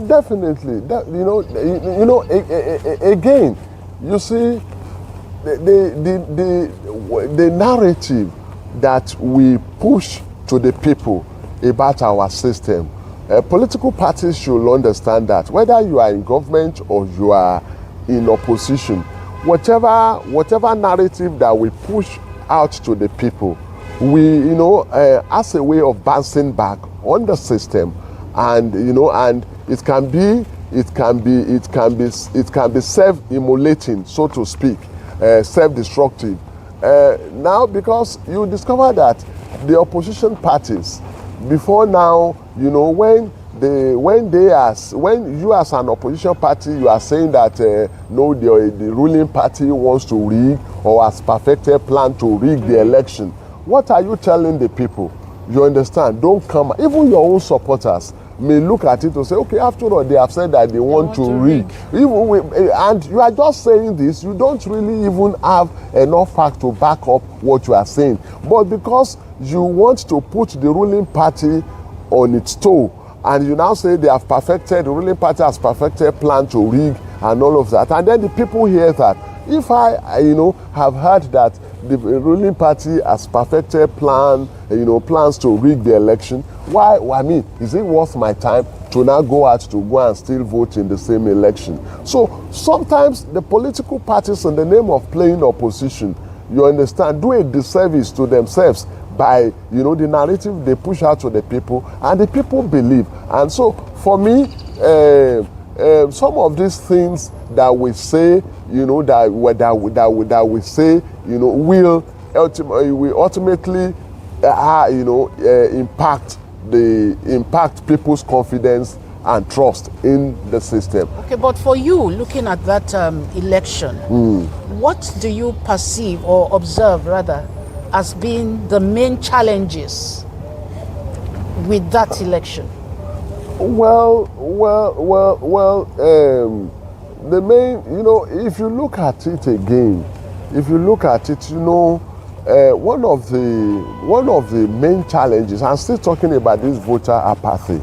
[SPEAKER 9] Definitely. Again, you see, the narrative that we push to the people about our system, political parties should understand that whether you are in government or you are in opposition, whatever narrative that we push out to the people, we, you know, as a way of bouncing back on the system, and you know, and it can be self-immolating, so to speak, self-destructive. Now, because you discover that the opposition parties, before now, you know, when you as an opposition party, you are saying that no, the ruling party wants to rig or has perfected plan to rig the election. What are you telling the people? You understand? Don't come. Even your own supporters may look at it and say, okay, after all, they have said that they want to rig. And you are just saying this, you don't really even have enough fact to back up what you are saying. But because you want to put the ruling party on its toe, and you now say the ruling party has perfected plan to rig and all of that, and then the people hear that. If I you know, have heard that the ruling party has perfected plans to rig the election, why, I mean, is it worth my time to now go out to go and still vote in the same election? So sometimes the political parties, in the name of playing opposition, you understand, do a disservice to themselves by, you know, the narrative they push out to the people, and the people believe. And so for me, some of these things that we say, you know, that we say, you know, will ultimately impact people's confidence and trust in the system.
[SPEAKER 8] Okay, but for you, looking at that election, what do you perceive or observe rather as being the main challenges with that election?
[SPEAKER 9] Well, the main, you know, if you look at it again, you know, one of the main challenges, I'm still talking about this voter apathy,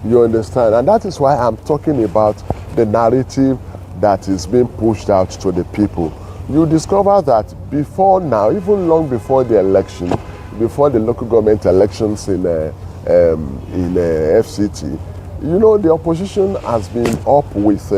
[SPEAKER 9] you understand, and that is why I'm talking about the narrative that is being pushed out to the people. You discover that before now, even long before the election, before the local government elections in FCT, you know, the opposition has been up with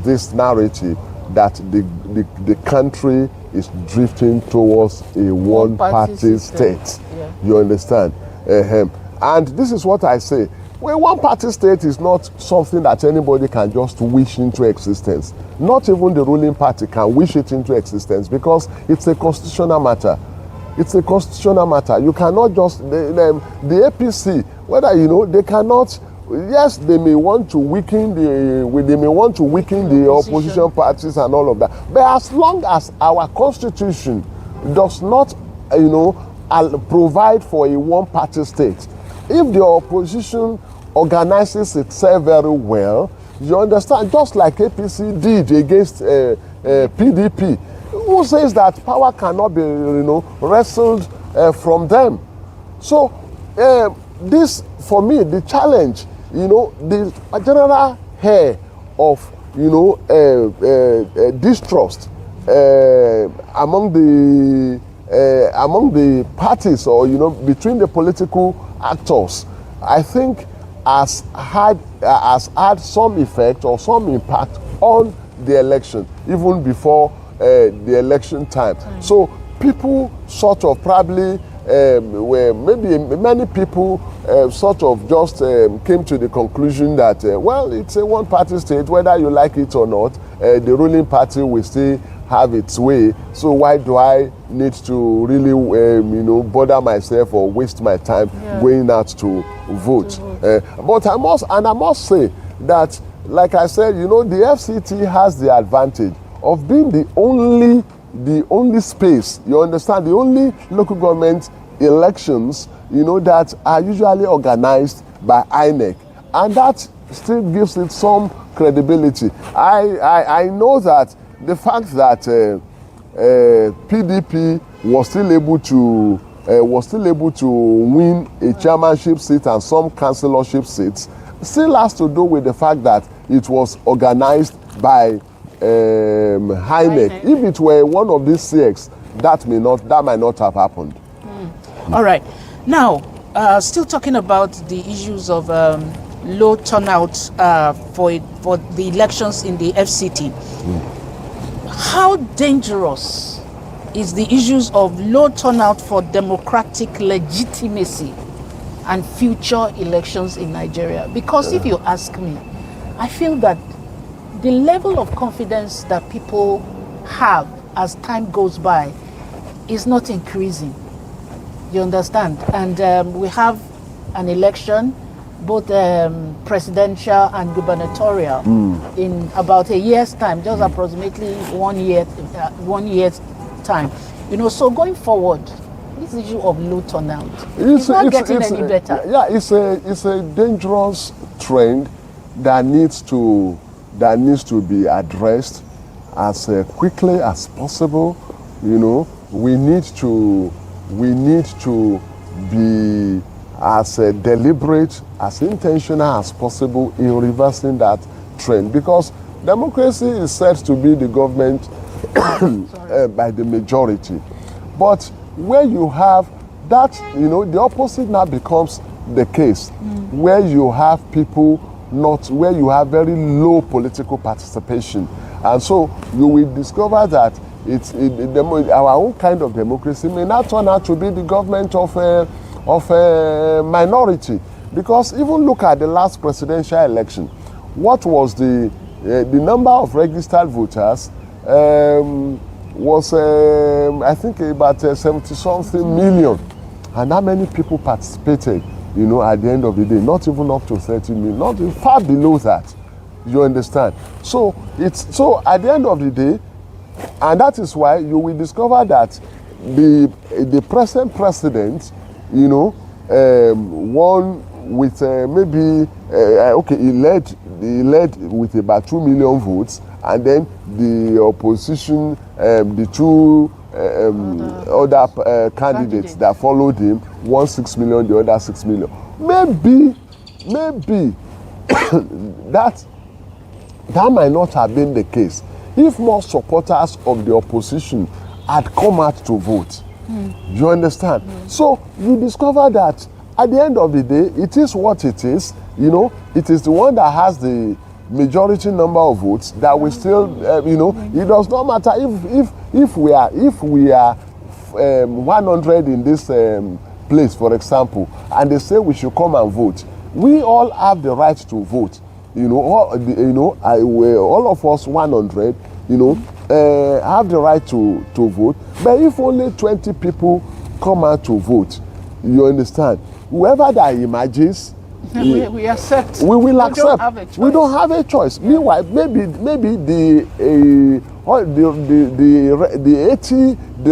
[SPEAKER 9] this narrative that the country is drifting towards a one-party state. You understand? And this is what I say. Well, one-party state is not something that anybody can just wish into existence. Not even the ruling party can wish it into existence, because it's a constitutional matter. It's a constitutional matter. You cannot just, the APC, whether, you know, they cannot, yes, they may want to weaken the opposition parties and all of that. But as long as our constitution does not, you know, provide for a one-party state, if the opposition organizes itself very well, you understand, just like APC did against PDP, who says that power cannot be, you know, wrestled from them. So this, for me, the challenge, you know, the general air of, you know, distrust among the parties, or, you know, between the political actors, I think has had some effect or some impact on the election, even before the election time. So people sort of probably, where maybe many people sort of just came to the conclusion that, well, it's a one-party state, whether you like it or not, the ruling party will still have its way. So why do I need to really, bother myself or waste my time going out to vote? But I must say that, like I said, the FCT has the advantage of being the only space, you understand, the only local government elections, that are usually organized by INEC, and that still gives it some credibility. I know that the fact that PDP was still able to win a chairmanship seat and some councillorship seats still has to do with the fact that it was organized by INEC. If it were one of these CX, that might not have happened.
[SPEAKER 8] All right. Now, still talking about the issues of low turnout for the elections in the FCT. How dangerous is the issues of low turnout for democratic legitimacy and future elections in Nigeria? Because if you ask me, I feel that the level of confidence that people have as time goes by is not increasing. You understand? And we have an election, both presidential and gubernatorial, in about a year's time, just approximately 1 year's time. So going forward, this issue of low turnout is not getting any better.
[SPEAKER 9] Yeah, it's a dangerous trend that needs to be addressed as quickly as possible. We need to be as deliberate, as intentional as possible in reversing that trend, because democracy is said to be the government by the majority. But where you have that, the opposite now becomes the case, where you have people where you have very low political participation. And so you will discover that our own kind of democracy may not turn out to be the government of a minority. Because even look at the last presidential election. What was the number of registered voters was, I think, about 70-something million. And how many people participated, at the end of the day? Not even up to 30 million, not even, far below that. You understand? So at the end of the day, and that is why you will discover that the present president, won with maybe he led with about 2 million votes, and then the opposition, the two other candidates that followed him, won 6 million, the other 6 million. Maybe that might not have been the case if more supporters of the opposition had come out to vote. You understand? So you discover that at the end of the day, it is what it is. It is the one that has the majority number of votes that will still, it does not matter if we are 100 in this place, for example, and they say we should come and vote. We all have the right to vote. All of us 100, have the right to vote. But if only 20 people come out to vote, you understand? Whoever that emerges,
[SPEAKER 8] we accept.
[SPEAKER 9] We will accept. We don't have a choice. Yeah. Meanwhile, maybe the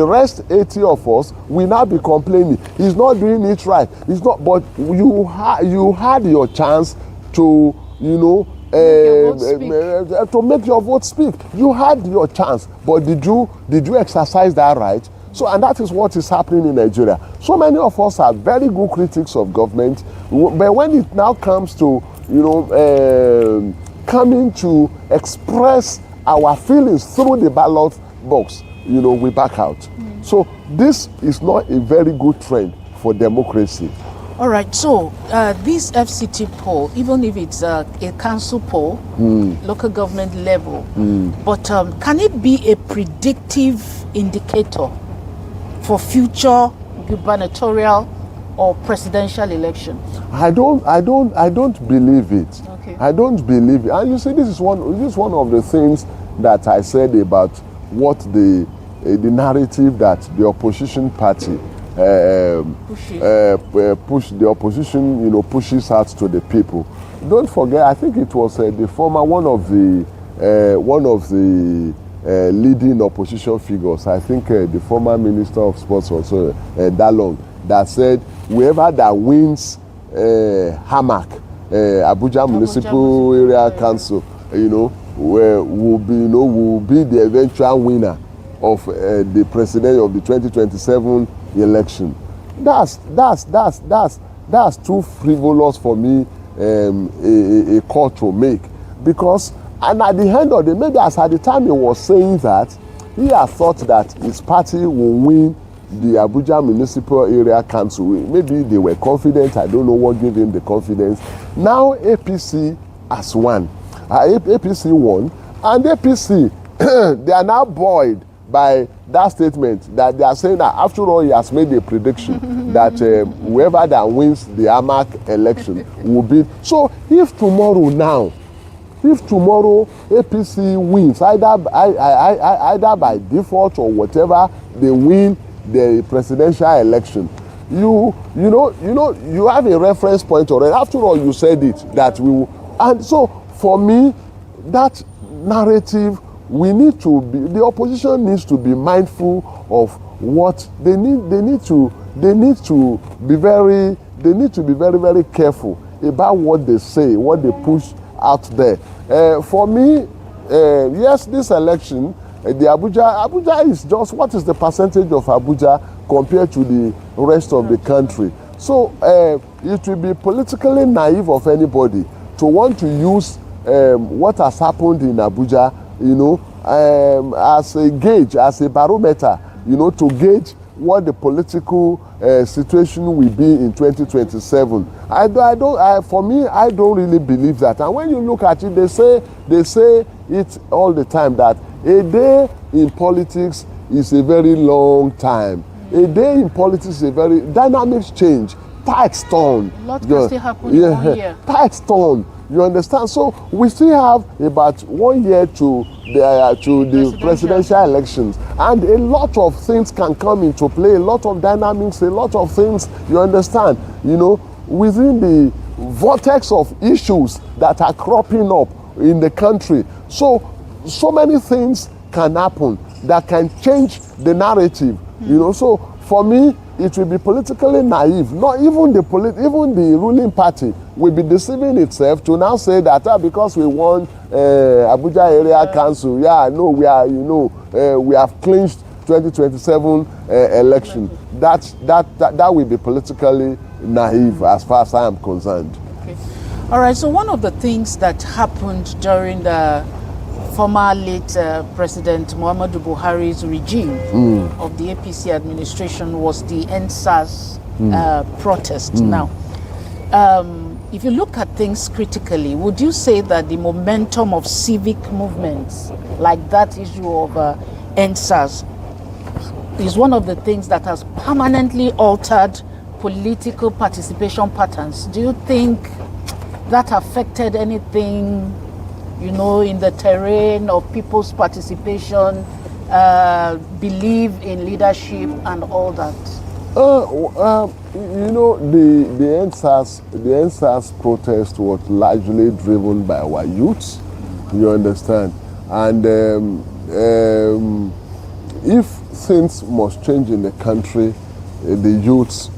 [SPEAKER 9] rest 80 of us will now be complaining. He's not doing it right. He's not. But you had your chance to to make your vote speak. You had your chance, but did you exercise that right? So, and that is what is happening in Nigeria. So many of us are very good critics of government, but when it now comes to, coming to express our feelings through the ballot box, we back out. So this is not a very good trend for democracy.
[SPEAKER 8] All right, so this FCT poll, even if it's a council poll, local government level, but can it be a predictive indicator for future gubernatorial or presidential election?
[SPEAKER 9] I don't believe it.
[SPEAKER 8] Okay.
[SPEAKER 9] I don't believe it. And you see, this is one of the things that I said about what the narrative that the opposition party push the opposition, pushes out to the people. Don't forget, I think it was the former one of the leading opposition figures. I think the former Minister of Sports also, Dalong, that said whoever that wins Hamak, Abuja Municipal Area Council, will be the eventual winner of the president of the 2027 election. That's too frivolous for me a call to make, because and at the end of the day, maybe as at the time he was saying that, he had thought that his party will win the Abuja Municipal Area Council. Maybe they were confident. I don't know what gave him the confidence. Now APC has won. APC won, and APC they are now buoyed by that statement that they are saying that after all he has made a prediction that whoever that wins the AMAC election will be. So if tomorrow APC wins either by default or whatever, they win the presidential election, you have a reference point already. After all, you said it that we will, and so for me, that narrative, the opposition needs to be mindful of what they need. They need to be very very careful about what they say, what they push out there. For me, yes, this election, the Abuja is just, what is the percentage of Abuja compared to the rest of the country? So it will be politically naive of anybody to want to use what has happened in Abuja, as a gauge, as a barometer, to gauge what the political situation will be in 2027. For me, I don't really believe that. And when you look at it, they say it all the time that a day in politics is a very long time. A day in politics is a very dynamic change. Tight turn.
[SPEAKER 8] A lot can still happen in 1 year.
[SPEAKER 9] Tight turn. You understand? So we still have about 1 year to the presidential elections, and a lot of things can come into play. A lot of dynamics, a lot of things. You understand? Within the vortex of issues that are cropping up in the country. So many things can happen that can change the narrative. So for me, it will be politically naive. Not even the ruling party will be deceiving itself to now say that because we won Abuja Area Council, we have clinched 2027 election. That will be politically naive as far as I am concerned.
[SPEAKER 8] Okay. All right. So one of the things that happened during the former late President Muhammadu Buhari's regime of the APC administration was the NSAS protest. Now, if you look at things critically, would you say that the momentum of civic movements, like that issue of NSAS, is one of the things that has permanently altered political participation patterns? Do you think that affected anything, in the terrain of people's participation, belief in leadership and all that?
[SPEAKER 9] The NSAS protest was largely driven by our youths, you understand, and if things must change in the country, the youths,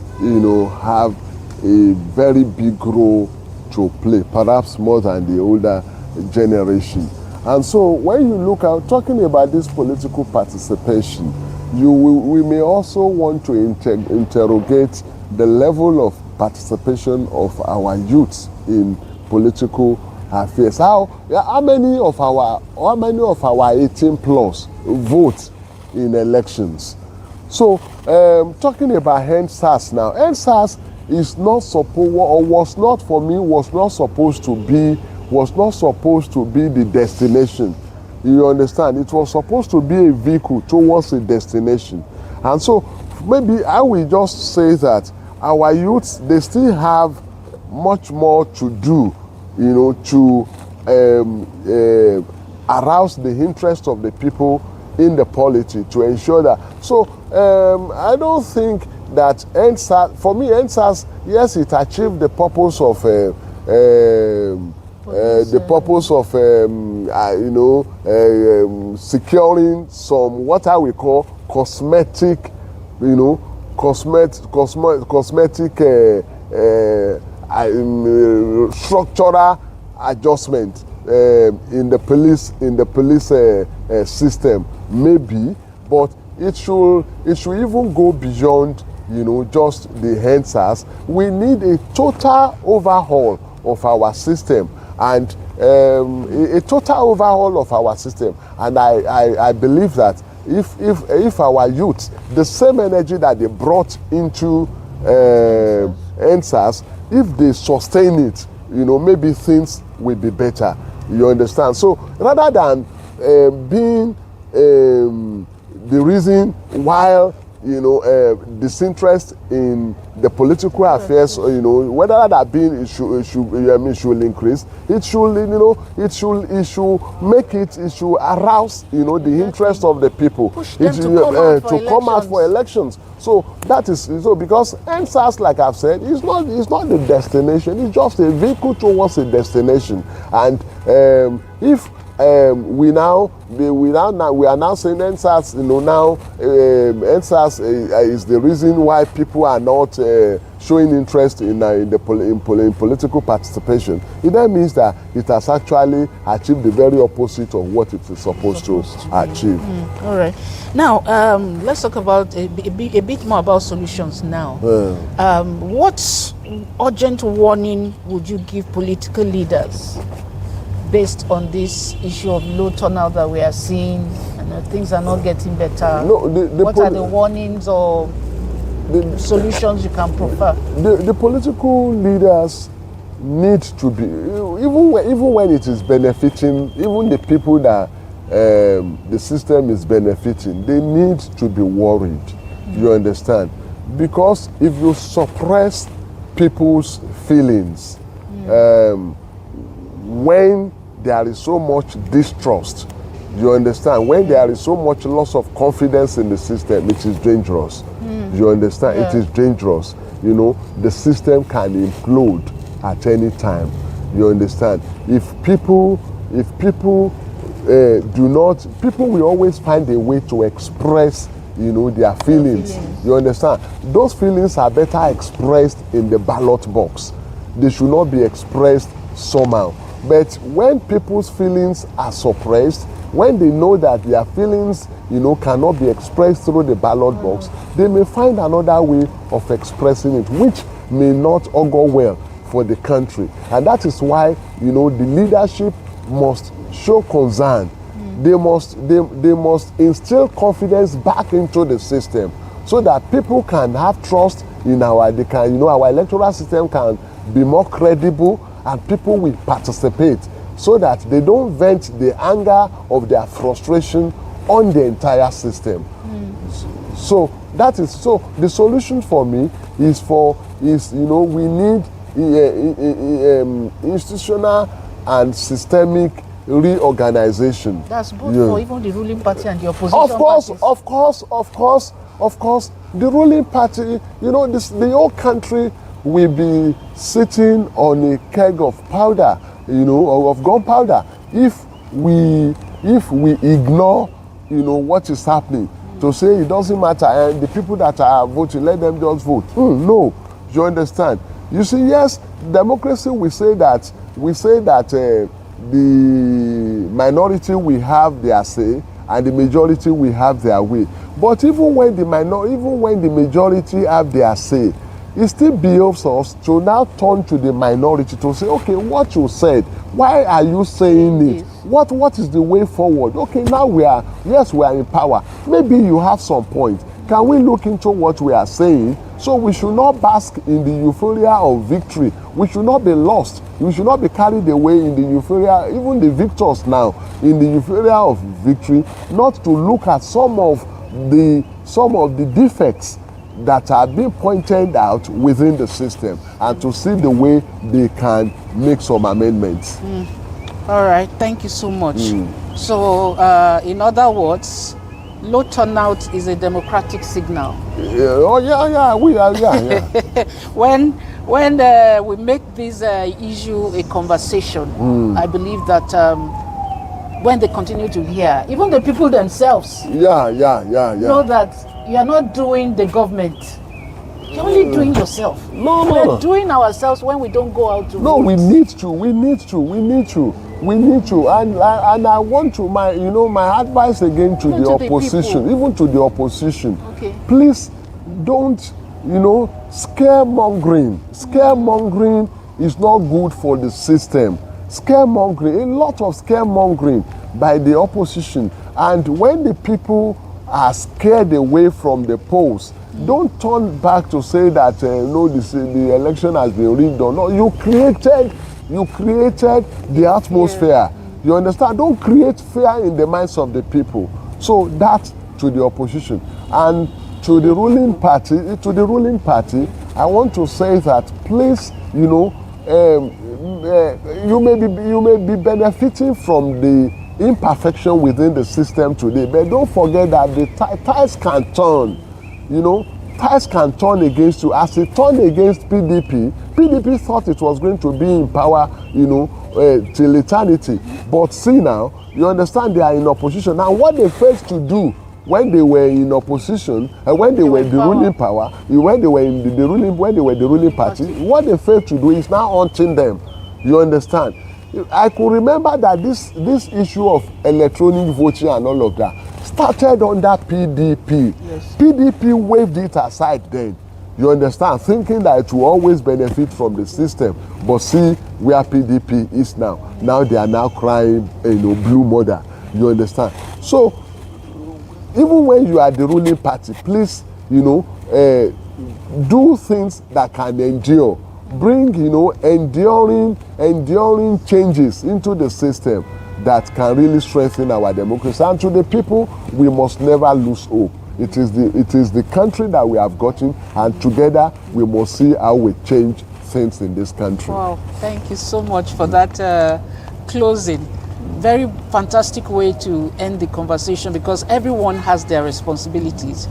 [SPEAKER 9] have a very big role to play, perhaps more than the older generation. And so when you look at talking about this political participation, we may also want to interrogate the level of participation of our youths in political affairs. How many of our 18 plus vote in elections? So talking about NSAS now, NSAS is not was not supposed to be the destination. You understand? It was supposed to be a vehicle towards a destination. And so maybe I will just say that our youths, they still have much more to do, to arouse the interest of the people in the polity, to ensure that. So I don't think that NSAS, for me, NSAS, yes, it achieved the purpose of securing some what I will call cosmetic, structural adjustment in the police system, maybe, but it should even go beyond just the NSAS. We need a total overhaul of our system, and a total overhaul of our system. And I believe that if our youth, the same energy that they brought into NSAS, if they sustain it, maybe things will be better. You understand? So rather than being the reason why disinterest in the political affairs, whether that being it should increase, it should arouse the interest of the people.
[SPEAKER 8] Push them to come out for
[SPEAKER 9] elections. So that is because NSAS, like I've said, is not the destination. It's just a vehicle towards a destination. And if we are now saying NSAS, NSAS is the reason why people are not showing interest in political participation. It then means that it has actually achieved the very opposite of what it is supposed to achieve.
[SPEAKER 8] All right. Now, let's talk about a bit more about solutions now. What urgent warning would you give political leaders based on this issue of low turnout that we are seeing, and things are not getting better? What are the warnings or the solutions you can prefer?
[SPEAKER 9] The political leaders need to be, even when it is benefiting, even the people that the system is benefiting, they need to be worried. You understand? Because if you suppress people's feelings, when there is so much distrust, you understand, when there is so much loss of confidence in the system, it is dangerous. You understand? It is dangerous. The system can implode at any time. You understand? If people people will always find a way to express their feelings. You understand? Those feelings are better expressed in the ballot box. They should not be expressed somehow. But when people's feelings are suppressed, when they know that their feelings, cannot be expressed through the ballot box, they may find another way of expressing it, which may not augur well for the country. And that is why, the leadership must show concern. They must instill confidence back into the system, so that people can have trust in our electoral system can be more credible, and people will participate, so that they don't vent the anger of their frustration on the entire system. So the solution for me is we need institutional and systemic reorganization.
[SPEAKER 8] That's both for even the ruling party and the opposition
[SPEAKER 9] parties. Of course, the ruling party, the whole country will be sitting on a keg of powder, of gunpowder, if we ignore, what is happening, to say it doesn't matter, and the people that are voting, let them just vote. No, you understand? You see, yes, democracy, we say that the minority will have their say and the majority will have their way. But even when the majority have their say, it still behoves us to now turn to the minority to say, okay, what you said, why are you saying it? What is the way forward? Okay, now we are in power. Maybe you have some point. Can we look into what we are saying? So we should not bask in the euphoria of victory. We should not be lost. We should not be carried away in the euphoria, even the victors now, in the euphoria of victory, not to look at some of the defects that are being pointed out within the system, and to see the way they can make some amendments.
[SPEAKER 8] All right, thank you so much. So, in other words, low turnout is a democratic signal.
[SPEAKER 9] We are, yeah.
[SPEAKER 8] When we make this issue a conversation, I believe that when they continue to hear, even the people themselves
[SPEAKER 9] Yeah.
[SPEAKER 8] know that you are not doing the government. You're only doing yourself.
[SPEAKER 9] No.
[SPEAKER 8] We're doing ourselves when we don't go out to
[SPEAKER 9] No,
[SPEAKER 8] vote.
[SPEAKER 9] we need to, and I want to, my advice again to
[SPEAKER 8] Even
[SPEAKER 9] the
[SPEAKER 8] to the
[SPEAKER 9] opposition,
[SPEAKER 8] people.
[SPEAKER 9] even to the opposition.
[SPEAKER 8] Okay.
[SPEAKER 9] Please don't, scaremongering. Scaremongering is not good for the system. Scaremongering, a lot of scaremongering by the opposition, and when the people are scared away from the polls, don't turn back to say that the election has been rigged or not. You created the atmosphere. You understand? Don't create fear in the minds of the people. So that to the opposition, and to the ruling party. I want to say that please, you may be benefiting from the imperfection within the system today, but don't forget that the tides can turn. Tides can turn against you. As it turned against PDP thought it was going to be in power, till eternity. But see now, you understand, they are in opposition. Now, what they failed to do when they were in opposition, and when they were the ruling power, when they were in the ruling party, what they failed to do is now haunting them. You understand? I could remember that this issue of electronic voting and all of that started under PDP.
[SPEAKER 8] Yes.
[SPEAKER 9] PDP waved it aside then. You understand? Thinking that it will always benefit from the system. But see where PDP is now. Now they are now crying, blue mother. You understand? So, even when you are the ruling party, please, do things that can endure. Bring, enduring changes into the system that can really strengthen our democracy. And to the people, we must never lose hope. It is the country that we have gotten, and together we must see how we change things in this country.
[SPEAKER 8] Wow, thank you so much for that closing. Very fantastic way to end the conversation, because everyone has their responsibilities.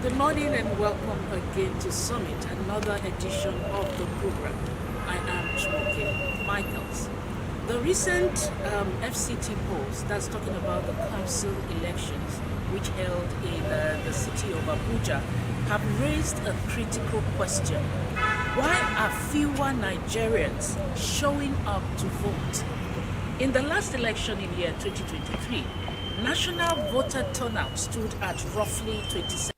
[SPEAKER 8] Good morning and welcome again to Summit, another edition of the program. I am Chmoke Michaels. The recent FCT polls that's talking about the council elections, which held in the city of Abuja, have raised a critical question. Why are fewer Nigerians showing up to vote? In the last election in year 2023, national voter turnout stood at roughly 27%.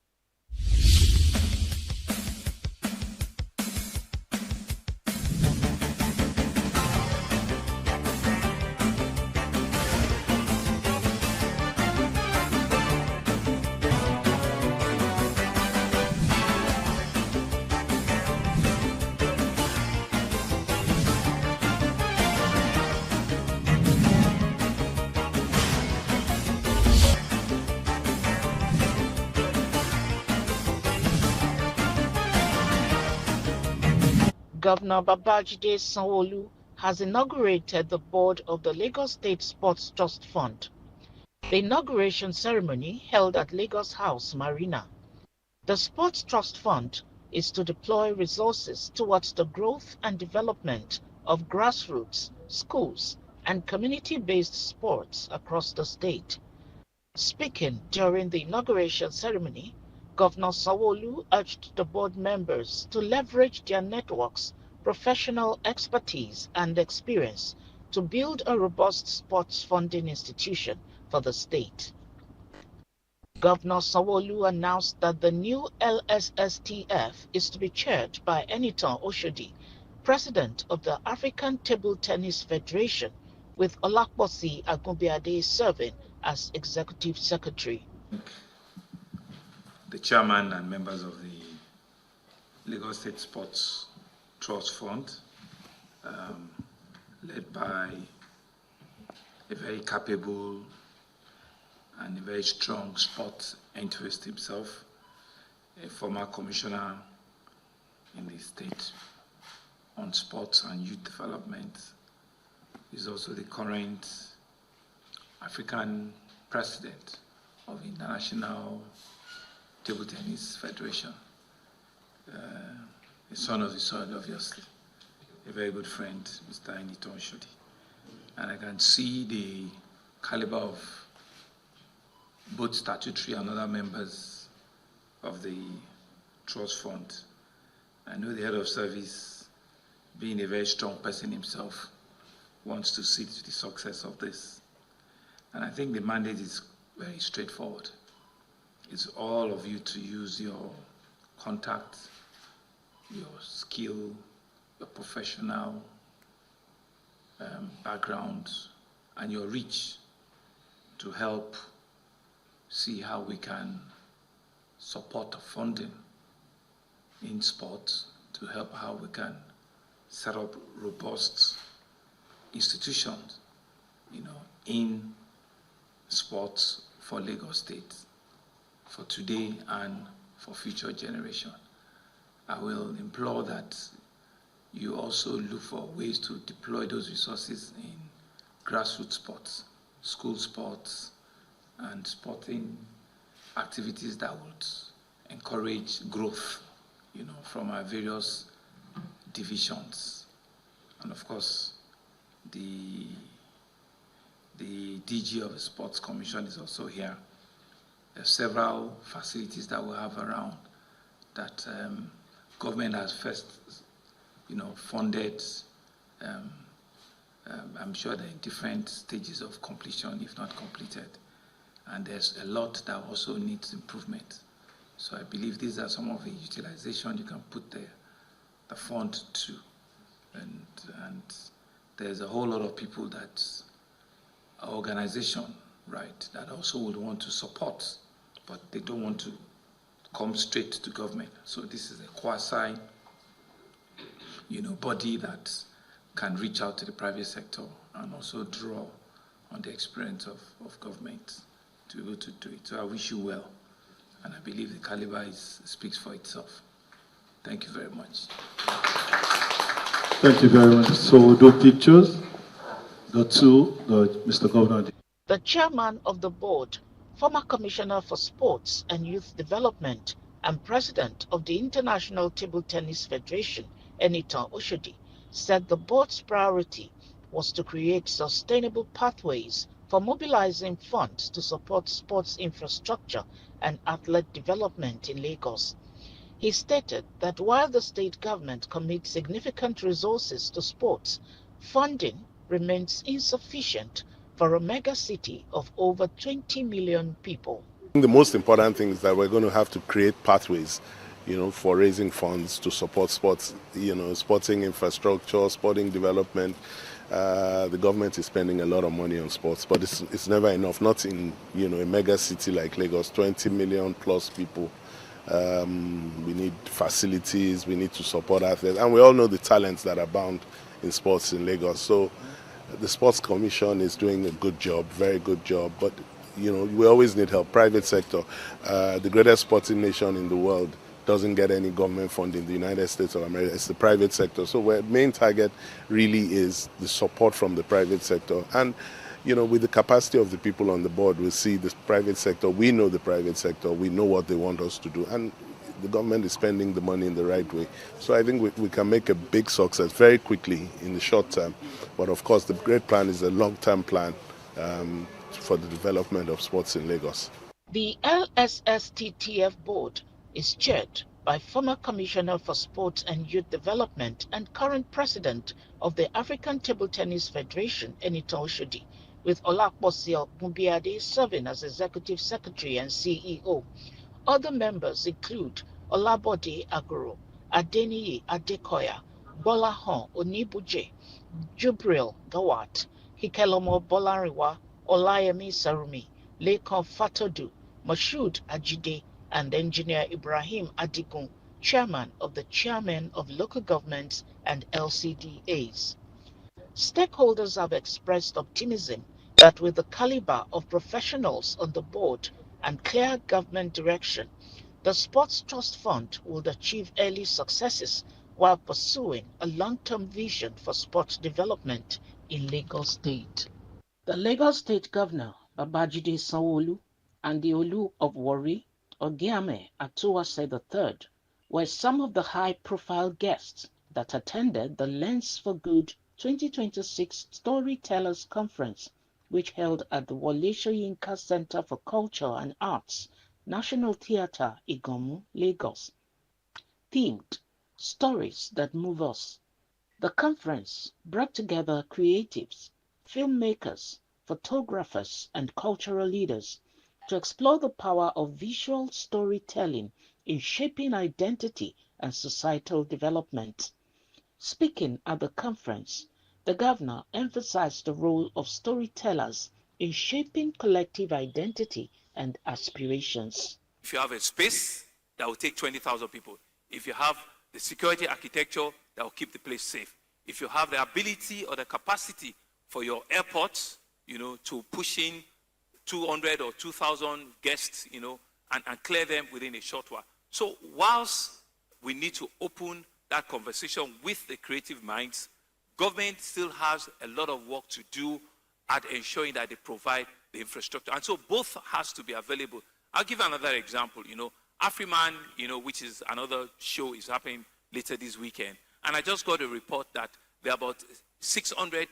[SPEAKER 8] Governor Babajide Sanwo-Olu has inaugurated the board of the Lagos State Sports Trust Fund. The inauguration ceremony held at Lagos House Marina. The Sports Trust Fund is to deploy resources towards the growth and development of grassroots, schools, and community-based sports across the state. Speaking during the inauguration ceremony, Governor Sanwo-Olu urged the board members to leverage their networks professional expertise and experience to build a robust sports funding institution for the state. Governor Sanwo-Olu announced that the new LSSTF is to be chaired by Enitan Oshodi, president of the African Table Tennis Federation, with Olakposi Agunbiade serving as executive secretary.
[SPEAKER 10] The chairman and members of the Lagos State Sports Trust Fund, led by a very capable and a very strong sports interest himself, a former commissioner in the state on sports and youth development. He's also the current African president of the International Table Tennis Federation. A son of the soil, obviously. A very good friend, Mr. Enitan Oshodi. And I can see the caliber of both statutory and other members of the trust fund. I know the head of service, being a very strong person himself, wants to see to the success of this. And I think the mandate is very straightforward. It's all of you to use your contact, your skill, your professional background, and your reach to help see how we can support the funding in sports, to help how we can set up robust institutions, in sports for Lagos State, for today and for future generation. I will implore that you also look for ways to deploy those resources in grassroots sports, school sports, and sporting activities that would encourage growth, from our various divisions. And of course, the DG of the Sports Commission is also here. There are several facilities that we have around that government has first, funded. I'm sure they're in different stages of completion, if not completed. And there's a lot that also needs improvement. So I believe these are some of the utilization you can put there, the fund to. And there's a whole lot of people that organization, right, that also would want to support, but they don't want to come straight to government. So this is a quasi, body that can reach out to the private sector and also draw on the experience of government to be able to do it. So I wish you well, and I believe the caliber speaks for itself. Thank you very much.
[SPEAKER 11] Thank you very much. So we'll do pictures. Mr. Governor.
[SPEAKER 8] The chairman of the board, former commissioner for sports and youth development, and president of the International Table Tennis Federation, Enitan Oshodi, said the board's priority was to create sustainable pathways for mobilizing funds to support sports infrastructure and athlete development in Lagos. He stated that while the state government commits significant resources to sports, funding remains insufficient for a mega city of over 20 million people.
[SPEAKER 9] The most important thing is that we're going to have to create pathways, for raising funds to support sports, sporting infrastructure, sporting development. The government is spending a lot of money on sports, but it's never enough, not in, a mega city like Lagos, 20 million plus people. We need facilities, we need to support athletes, and we all know the talents that abound in sports in Lagos. So the Sports Commission is doing a good job, very good job, but we always need help. Private sector, the greatest sporting nation in the world doesn't get any government funding. The United States of America, it's the private sector. So our main target really is the support from the private sector. And with the capacity of the people on the board, we see the private sector, we know the private sector, we know what they want us to do. And the government is spending the money in the right way. So I think we can make a big success very quickly in the short term. But of course, the great plan is a long-term plan for the development of sports in Lagos.
[SPEAKER 8] The LSSTTF board is chaired by former Commissioner for Sports and Youth Development and current President of the African Table Tennis Federation, Enitan Oshodi, with Olakposi Mubiade serving as Executive Secretary and CEO. Other members include Olabode Agoro, Adeniyi Adekoya, Gbolahan Onibuje, Jubril Gawat, Hikelomo Bolariwa, Olayemi Sarumi, Lekan Fatodu, Moshood Ajide, and Engineer Ibrahim Adigun, Chairman of the Chairmen of Local Governments and LCDAs. Stakeholders have expressed optimism that with the caliber of professionals on the board and clear government direction, the Sports Trust Fund will achieve early successes while pursuing a long-term vision for sports development in Lagos State. The Lagos State Governor, Babajide Sanwo-Olu, and the Olu of Warri, Ogiame Atuwase III, were some of the high-profile guests that attended the Lens for Good 2026 Storytellers Conference, which held at the Wole Soyinka Center for Culture and Arts, National Theatre, Iganmu, Lagos. Themed Stories That Move Us. The conference brought together creatives, filmmakers, photographers, and cultural leaders to explore the power of visual storytelling in shaping identity and societal development. Speaking at the conference, the governor emphasized the role of storytellers in shaping collective identity and aspirations.
[SPEAKER 12] If you have a space that will take 20,000 people, if you have the security architecture that will keep the place safe, if you have the ability or the capacity for your airports, to push in 200 or 2,000 guests, and clear them within a short while. So whilst we need to open that conversation with the creative minds, government still has a lot of work to do at ensuring that they provide the infrastructure. And so both has to be available. I'll give another example. Afriman, which is another show, is happening later this weekend. And I just got a report that there are about 600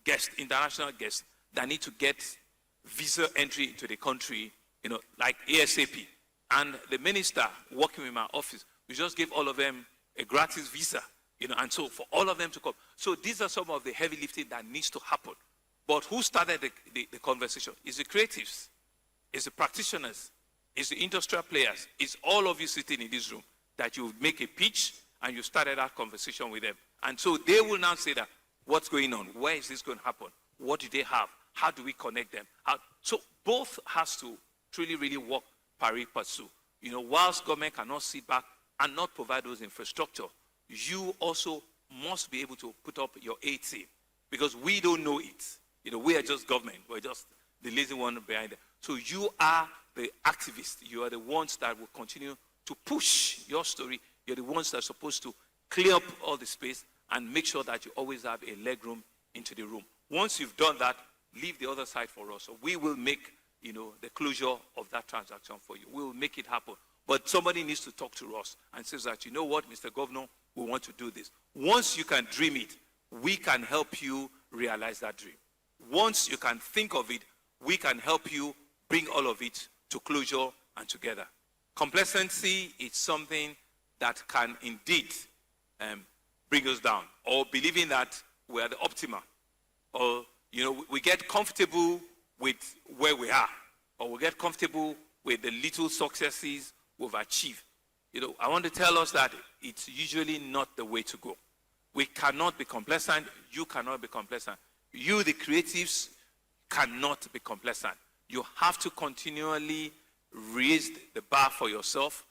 [SPEAKER 12] guests, international guests, that need to get visa entry into the country, like ASAP. And the minister working with my office, we just gave all of them a gratis visa, and so for all of them to come. So these are some of the heavy lifting that needs to happen. But who started the conversation? It's the creatives, it's the practitioners, it's the industrial players, it's all of you sitting in this room that you make a pitch and you started that conversation with them. And so they will now say that, what's going on? Where is this going to happen? What do they have? How do we connect them? So both has to truly, really work pari passu. Whilst government cannot sit back and not provide those infrastructure, you also must be able to put up your A team, because we don't know it. We are just government. We're just the lazy one behind it. So you are the activists. You are the ones that will continue to push your story. You're the ones that are supposed to clear up all the space and make sure that you always have a leg room into the room. Once you've done that, leave the other side for us. So we will make, the closure of that transaction for you. We will make it happen. But somebody needs to talk to us and says that, you know what, Mr. Governor, we want to do this. Once you can dream it, we can help you realize that dream. Once you can think of it, we can help you bring all of it to closure and together. Complacency is something that can indeed bring us down, or believing that we are the optima, or we get comfortable with where we are, or we get comfortable with the little successes we've achieved. I want to tell us that it's usually not the way to go. We cannot be complacent. You cannot be complacent. You, the creatives, cannot be complacent. You have to continually raise the bar for yourself.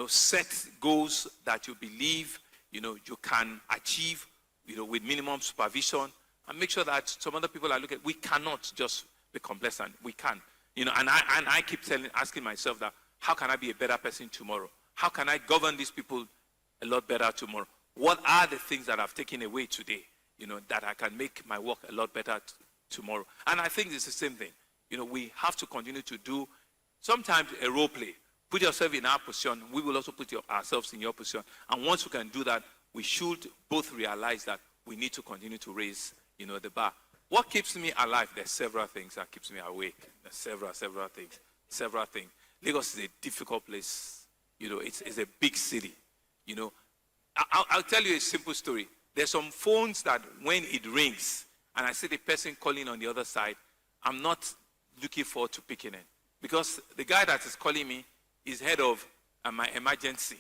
[SPEAKER 12] Set goals that you believe, you can achieve, with minimum supervision, and make sure that some other people are looking. We cannot just be complacent. We can, and I keep asking myself that, how can I be a better person tomorrow? How can I govern these people a lot better tomorrow? What are the things that I've taken away today, that I can make my work a lot better tomorrow? And I think it's the same thing. We have to continue to do sometimes a role play. Put yourself in our position. We will also put ourselves in your position. And once we can do that, we should both realize that we need to continue to raise, the bar. What keeps me alive? There's several things that keeps me awake. There's several things. Lagos is a difficult place it's a big city. I'll tell you a simple story. There's some phones that when it rings and I see the person calling on the other side, I'm not looking forward to picking it. Because the guy that is calling me is head of my emergency.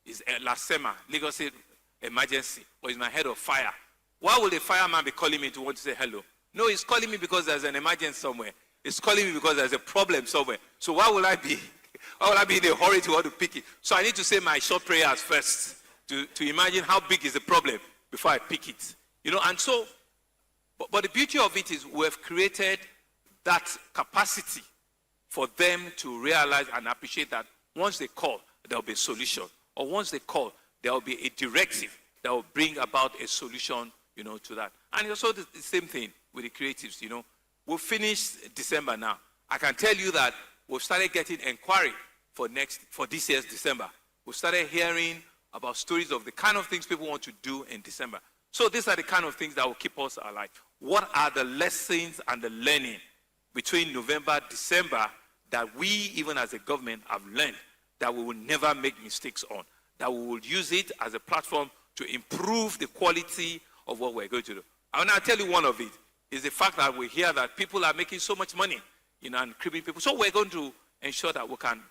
[SPEAKER 12] Is Lasema, Lagos State Emergency, or is my head of fire. Why would a fireman be calling me to want to say hello? No, he's calling me because there's an emergency somewhere. He's calling me because there's a problem somewhere. So why will I be in a hurry to want to pick it? So I need to say my short prayers first to imagine how big is the problem before I pick it. And so, but the beauty of it is we have created that capacity for them to realize and appreciate that once they call, there will be a solution. Or once they call, there will be a directive that will bring about a solution, to that. And also the same thing with the creatives, We've finished December now. I can tell you that we've started getting inquiry for this year's December. We've started hearing about stories of the kind of things people want to do in December. So these are the kind of things that will keep us alive. What are the lessons and the learning between November, December that we, even as a government, have learned that we will never make mistakes on, that we will use it as a platform to improve the quality of what we're going to do. And I'll tell you one of it is the fact that we hear that people are making so much money, and crippling people. So we're going to ensure that we can,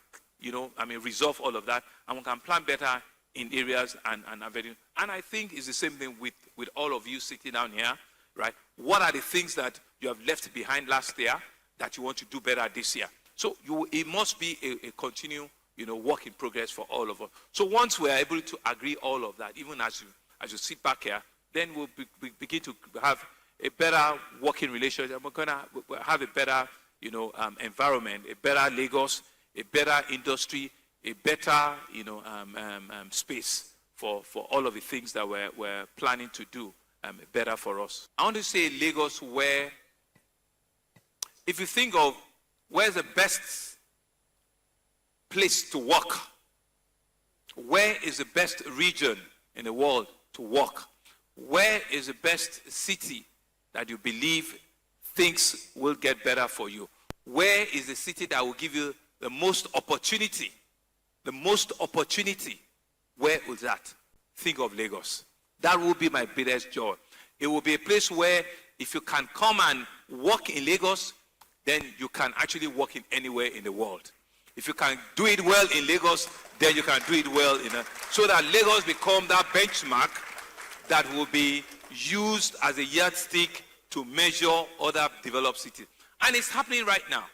[SPEAKER 12] resolve all of that, and we can plan better in areas and avenues. And I think it's the same thing with all of you sitting down here, right? What are the things that you have left behind last year that you want to do better this year? So it must be a continued, work in progress for all of us. So once we are able to agree all of that, even as you sit back here, then we'll begin to have a better working relationship. We're going to have a better, environment, a better Lagos, a better industry, a better, space for all of the things that we're planning to do better for us. I want to say Lagos, where, if you think of where's the best place to work, where is the best region in the world to work, where is the best city that you believe things will get better for you, where is the city that will give you the most opportunity, where is that? Think of Lagos. That will be my biggest joy. It will be a place where if you can come and work in Lagos, then you can actually work in anywhere in the world. If you can do it well in Lagos, then you can do it well so that Lagos become that benchmark that will be used as a yardstick to measure other developed cities. And it's happening right now.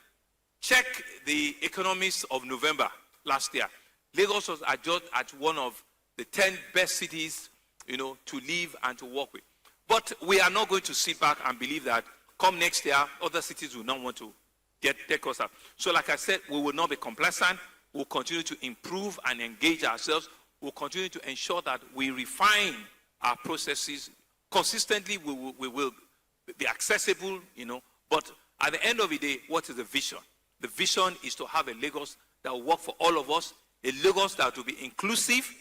[SPEAKER 12] Check the economists of November last year. Lagos was adjudged as one of the 10 best cities, to live and to work with. But we are not going to sit back and believe that come next year, other cities will not want to take us up. So like I said, we will not be complacent. We'll continue to improve and engage ourselves. We'll continue to ensure that we refine our processes. Consistently, we will be accessible, But at the end of the day, what is the vision? The vision is to have a Lagos that will work for all of us, a Lagos that will be inclusive,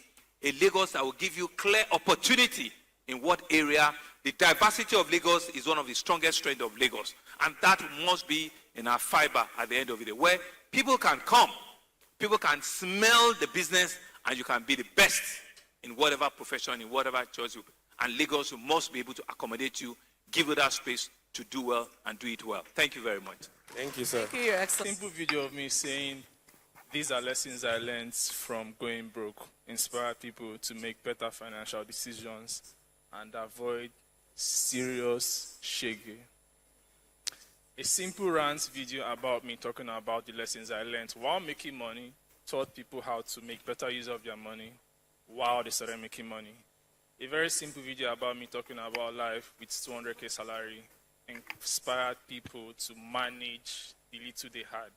[SPEAKER 12] a Lagos that will give you clear opportunity in what area. The diversity of Lagos is one of the strongest strengths of Lagos. And that must be in our fiber at the end of the day, where people can come, people can smell the business, and you can be the best in whatever profession, in whatever choice you. And Lagos must be able to accommodate you, give you that space to do well and do it well. Thank you very much.
[SPEAKER 13] Thank you, sir.
[SPEAKER 8] Thank you, Your Excellency.
[SPEAKER 13] Simple video of me saying, these are lessons I learned from going broke. Inspire people to make better financial decisions and avoid serious shaggy. A simple rant video about me talking about the lessons I learned while making money, taught people how to make better use of their money while they started making money. A very simple video about me talking about life with 200K salary inspired people to manage the little they had.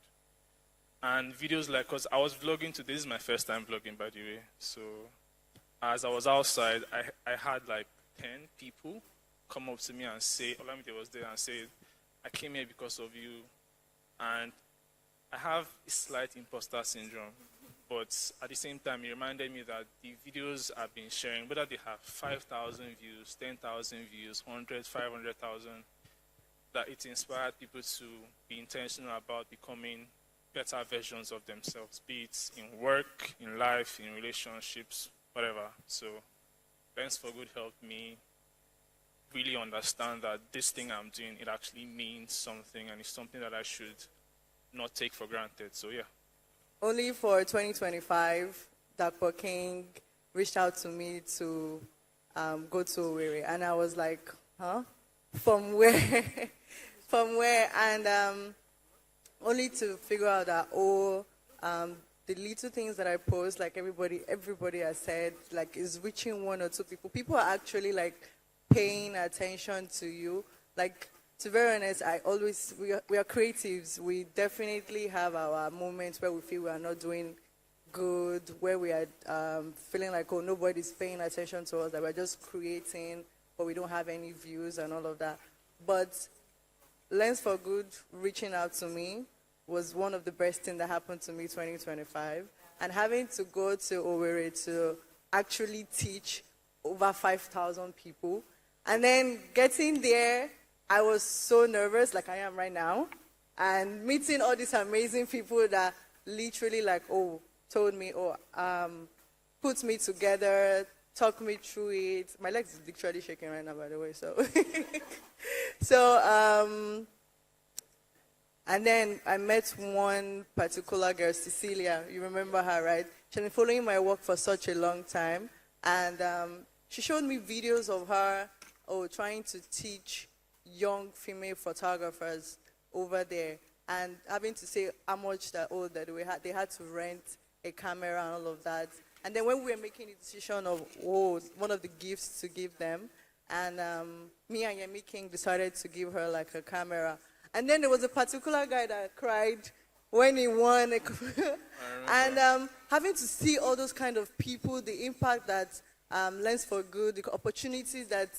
[SPEAKER 13] And videos like, because I was vlogging today, this is my first time vlogging, by the way. So as I was outside, I had like 10 people come up to me and say, Olamide was there and said, I came here because of you. And I have a slight imposter syndrome. But at the same time, it reminded me that the videos I've been sharing, whether they have 5,000 views, 10,000 views, 100, 500,000, that it inspired people to be intentional about becoming better versions of themselves, be it in work, in life, in relationships, whatever. So Lens for Good helped me really understand that this thing I'm doing, it actually means something, and it's something that I should not take for granted. So yeah.
[SPEAKER 14] Only for 2025, Dr. King reached out to me to go to Owerri, and I was like, huh? From where? From where? And only to figure out that, the little things that I post, like everybody has said, like, is reaching one or two people. People are actually like paying attention to you. Like, to be very honest, we are creatives. We definitely have our moments where we feel we are not doing good, where we are feeling like, oh, nobody's paying attention to us, that we're just creating, but we don't have any views and all of that. But Lens for Good reaching out to me was one of the best things that happened to me 2025. And having to go to Owerri to actually teach over 5,000 people. And then getting there, I was so nervous, like I am right now. And meeting all these amazing people that literally told me, put me together, talk me through it. My legs is literally shaking right now, by the way, so. And then I met one particular girl, Cecilia. You remember her, right? She's been following my work for such a long time. And she showed me videos of her trying to teach young female photographers over there, and having to say how much that they had to rent a camera and all of that. And then when we were making the decision of one of the gifts to give them, and me and Yemi King decided to give her like a camera. And then there was a particular guy that cried when he won. And having to see all those kind of people, the impact that Lens for Good, the opportunities that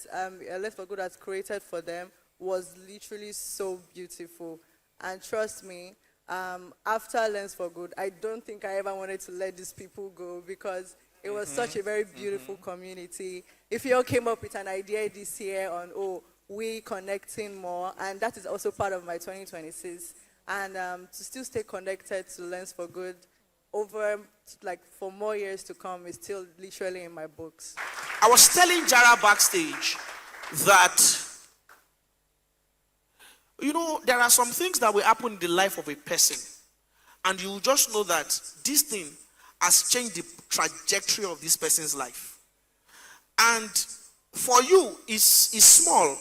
[SPEAKER 14] Lens for Good has created for them was literally so beautiful. And trust me, after Lens for Good, I don't think I ever wanted to let these people go, because it was such a very beautiful community. If you all came up with an idea this year on, we connecting more, and that is also part of my 2026. And to still stay connected to Lens for Good for more years to come is still literally in my books.
[SPEAKER 15] I was telling Jara backstage that, there are some things that will happen in the life of a person, and you just know that this thing has changed the trajectory of this person's life. And for you, it's small.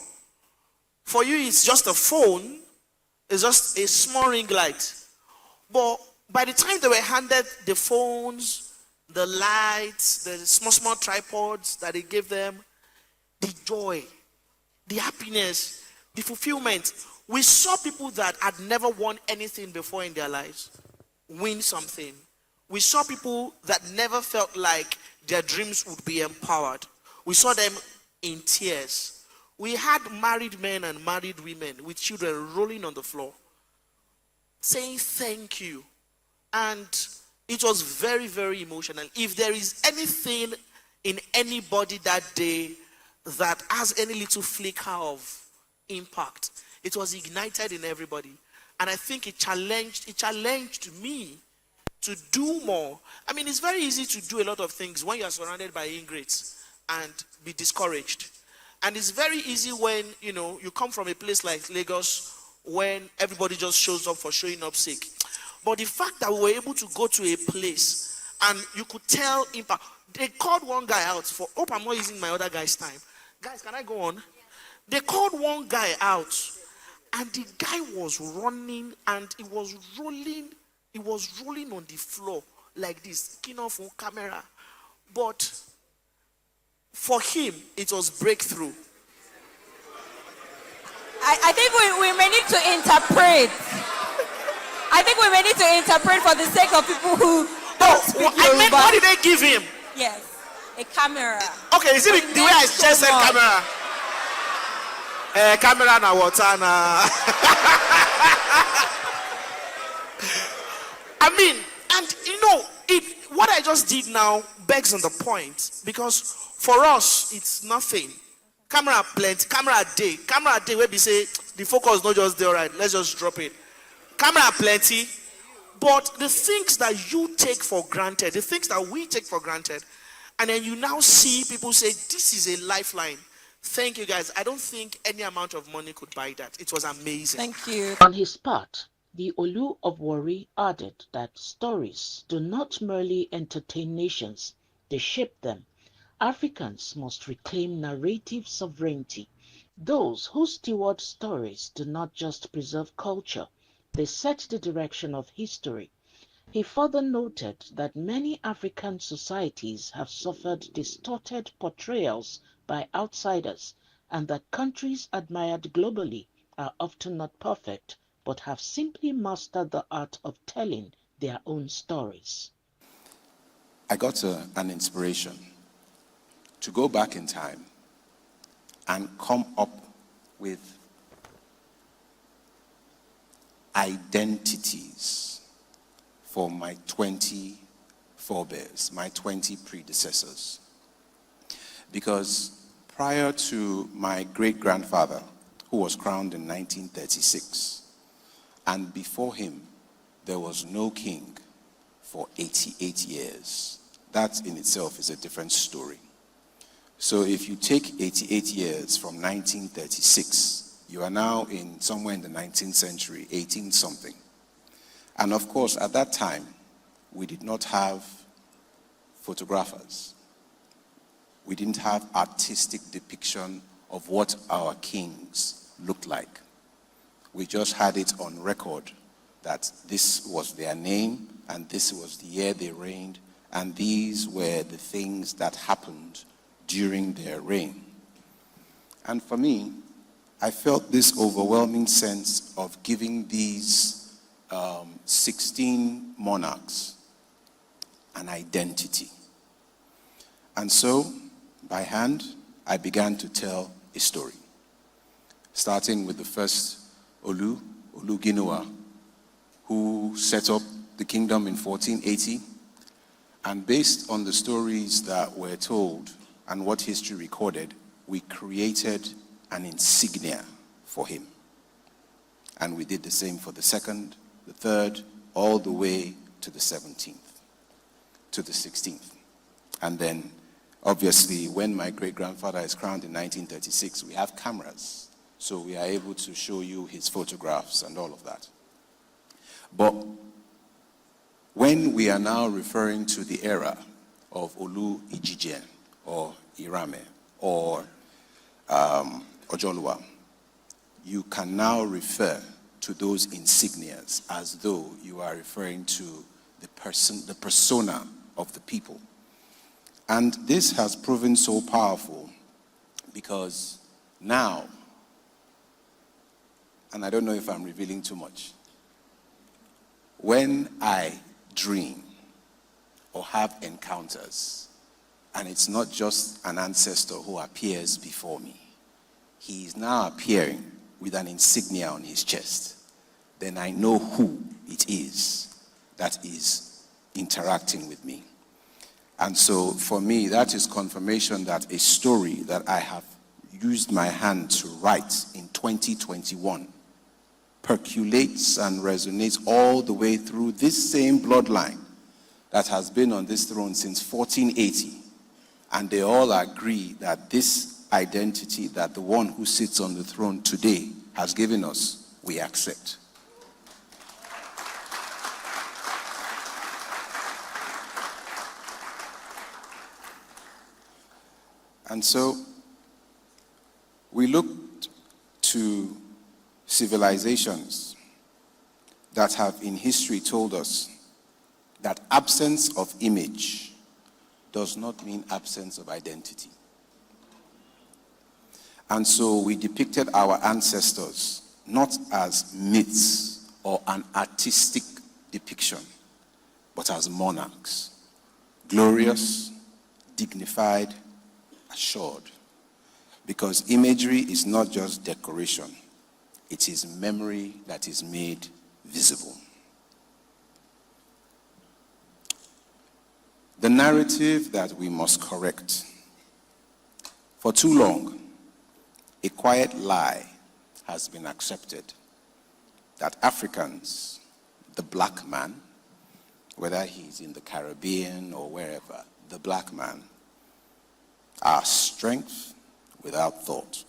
[SPEAKER 15] For you, it's just a phone. It's just a small ring light. But by the time they were handed the phones, the lights, the small tripods that they gave them, the joy, the happiness, the fulfillment. We saw people that had never won anything before in their lives win something. We saw people that never felt like their dreams would be empowered. We saw them in tears. We had married men and married women with children rolling on the floor, saying thank you. And it was very, very emotional. If there is anything in anybody that day that has any little flicker of impact, it was ignited in everybody. And I think it challenged me to do more. I mean, it's very easy to do a lot of things when you are surrounded by ingrates and be discouraged. And it's very easy when, you come from a place like Lagos, when everybody just shows up for showing up sick. But the fact that we were able to go to a place and you could tell impact. They called one guy out for, hope I'm not using my other guy's time. Guys, can I go on? They called one guy out, and the guy was running, and he was rolling on the floor like this, skin off on camera. But for him, it was breakthrough.
[SPEAKER 16] I think we may need to interpret. I think we may need to interpret for the sake of people who don't speak Yoruba.
[SPEAKER 15] I meant, what did they give him?
[SPEAKER 16] Yes, a camera.
[SPEAKER 15] Okay, is it the way I just said camera? Camera na water na. I mean, and what I just did now begs on the point, because for us it's nothing. Camera plenty, camera day where we say the focus not just there, right? Let's just drop it. Camera plenty, But the things that you take for granted, the things that we take for granted, and then you now see people say, this is a lifeline. Thank you, guys. I don't think any amount of money could buy that. It was amazing.
[SPEAKER 16] Thank you.
[SPEAKER 8] On his part, the Olu of Warri added that stories do not merely entertain nations, they shape them. Africans must reclaim narrative sovereignty. Those who steward stories do not just preserve culture, they set the direction of history. He further noted that many African societies have suffered distorted portrayals by outsiders, and that countries admired globally are often not perfect, but have simply mastered the art of telling their own stories.
[SPEAKER 17] I got an inspiration to go back in time and come up with identities for my 20 forebears, my 20 predecessors. Because prior to my great-grandfather, who was crowned in 1936, and before him, there was no king for 88 years. That in itself is a different story. So if you take 88 years from 1936, you are now in somewhere in the 19th century, 18 something. And of course, at that time, we did not have photographers. We didn't have artistic depiction of what our kings looked like. We just had it on record that this was their name, and this was the year they reigned, and these were the things that happened during their reign. And for me, I felt this overwhelming sense of giving these 16 monarchs an identity. And so, by hand, I began to tell a story, starting with the first Olu Ginua, who set up the kingdom in 1480, and based on the stories that were told and what history recorded, we created an insignia for him. And we did the same for the second, the third, all the way to the 17th, to the 16th. And then, obviously, when my great-grandfather is crowned in 1936, we have cameras, so we are able to show you his photographs and all of that. But when we are now referring to the era of Olu Ijije, or Irame, or Ojoluwa, you can now refer to those insignias as though you are referring to the person, the persona of the people. And this has proven so powerful because now, and I don't know if I'm revealing too much, when I dream or have encounters, and it's not just an ancestor who appears before me, he is now appearing with an insignia on his chest, then I know who it is that is interacting with me. And so for me, that is confirmation that a story that I have used my hand to write in 2021 percolates and resonates all the way through this same bloodline that has been on this throne since 1480. And they all agree that this identity that the one who sits on the throne today has given us, we accept. And so we looked to civilizations that have in history told us that absence of image does not mean absence of identity. And so we depicted our ancestors not as myths or an artistic depiction, but as monarchs, glorious, dignified, assured. Because imagery is not just decoration, it is memory that is made visible. The narrative that we must correct. For too long, a quiet lie has been accepted that Africans, the black man, whether he's in the Caribbean or wherever, the black man, are strength without thought.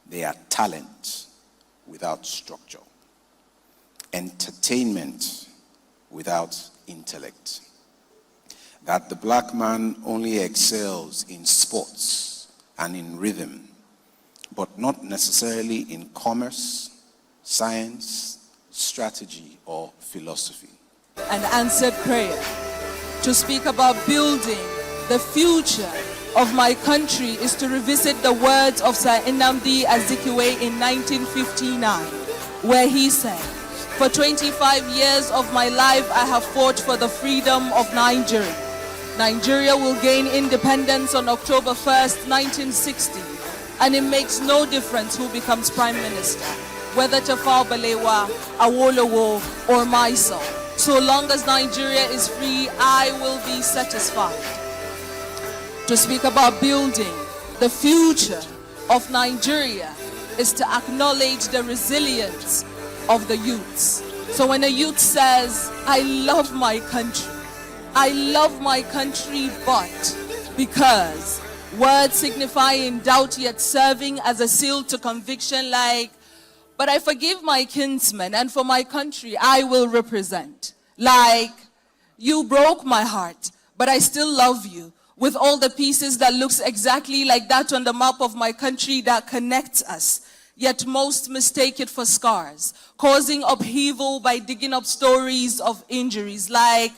[SPEAKER 17] They are talent without structure. Entertainment without intellect. That the black man only excels in sports and in rhythm, but not necessarily in commerce, science, strategy, or philosophy.
[SPEAKER 18] An answered prayer to speak about building the future of my country is to revisit the words of Sir Nnamdi Azikiwe in 1959, where he said, "For 25 years of my life, I have fought for the freedom of Nigeria. Nigeria will gain independence on October 1st, 1960, and it makes no difference who becomes Prime Minister, whether Tafawa Balewa, Awolowo, or myself. So long as Nigeria is free, I will be satisfied." To speak about building the future of Nigeria is to acknowledge the resilience of the youths. So when a youth says, "I love my country," I love my country, but because words signifying doubt yet serving as a seal to conviction, like, "But I forgive my kinsmen, and for my country I will represent." Like, "You broke my heart, but I still love you," with all the pieces that looks exactly like that on the map of my country that connects us. Yet most mistake it for scars, causing upheaval by digging up stories of injuries. Like,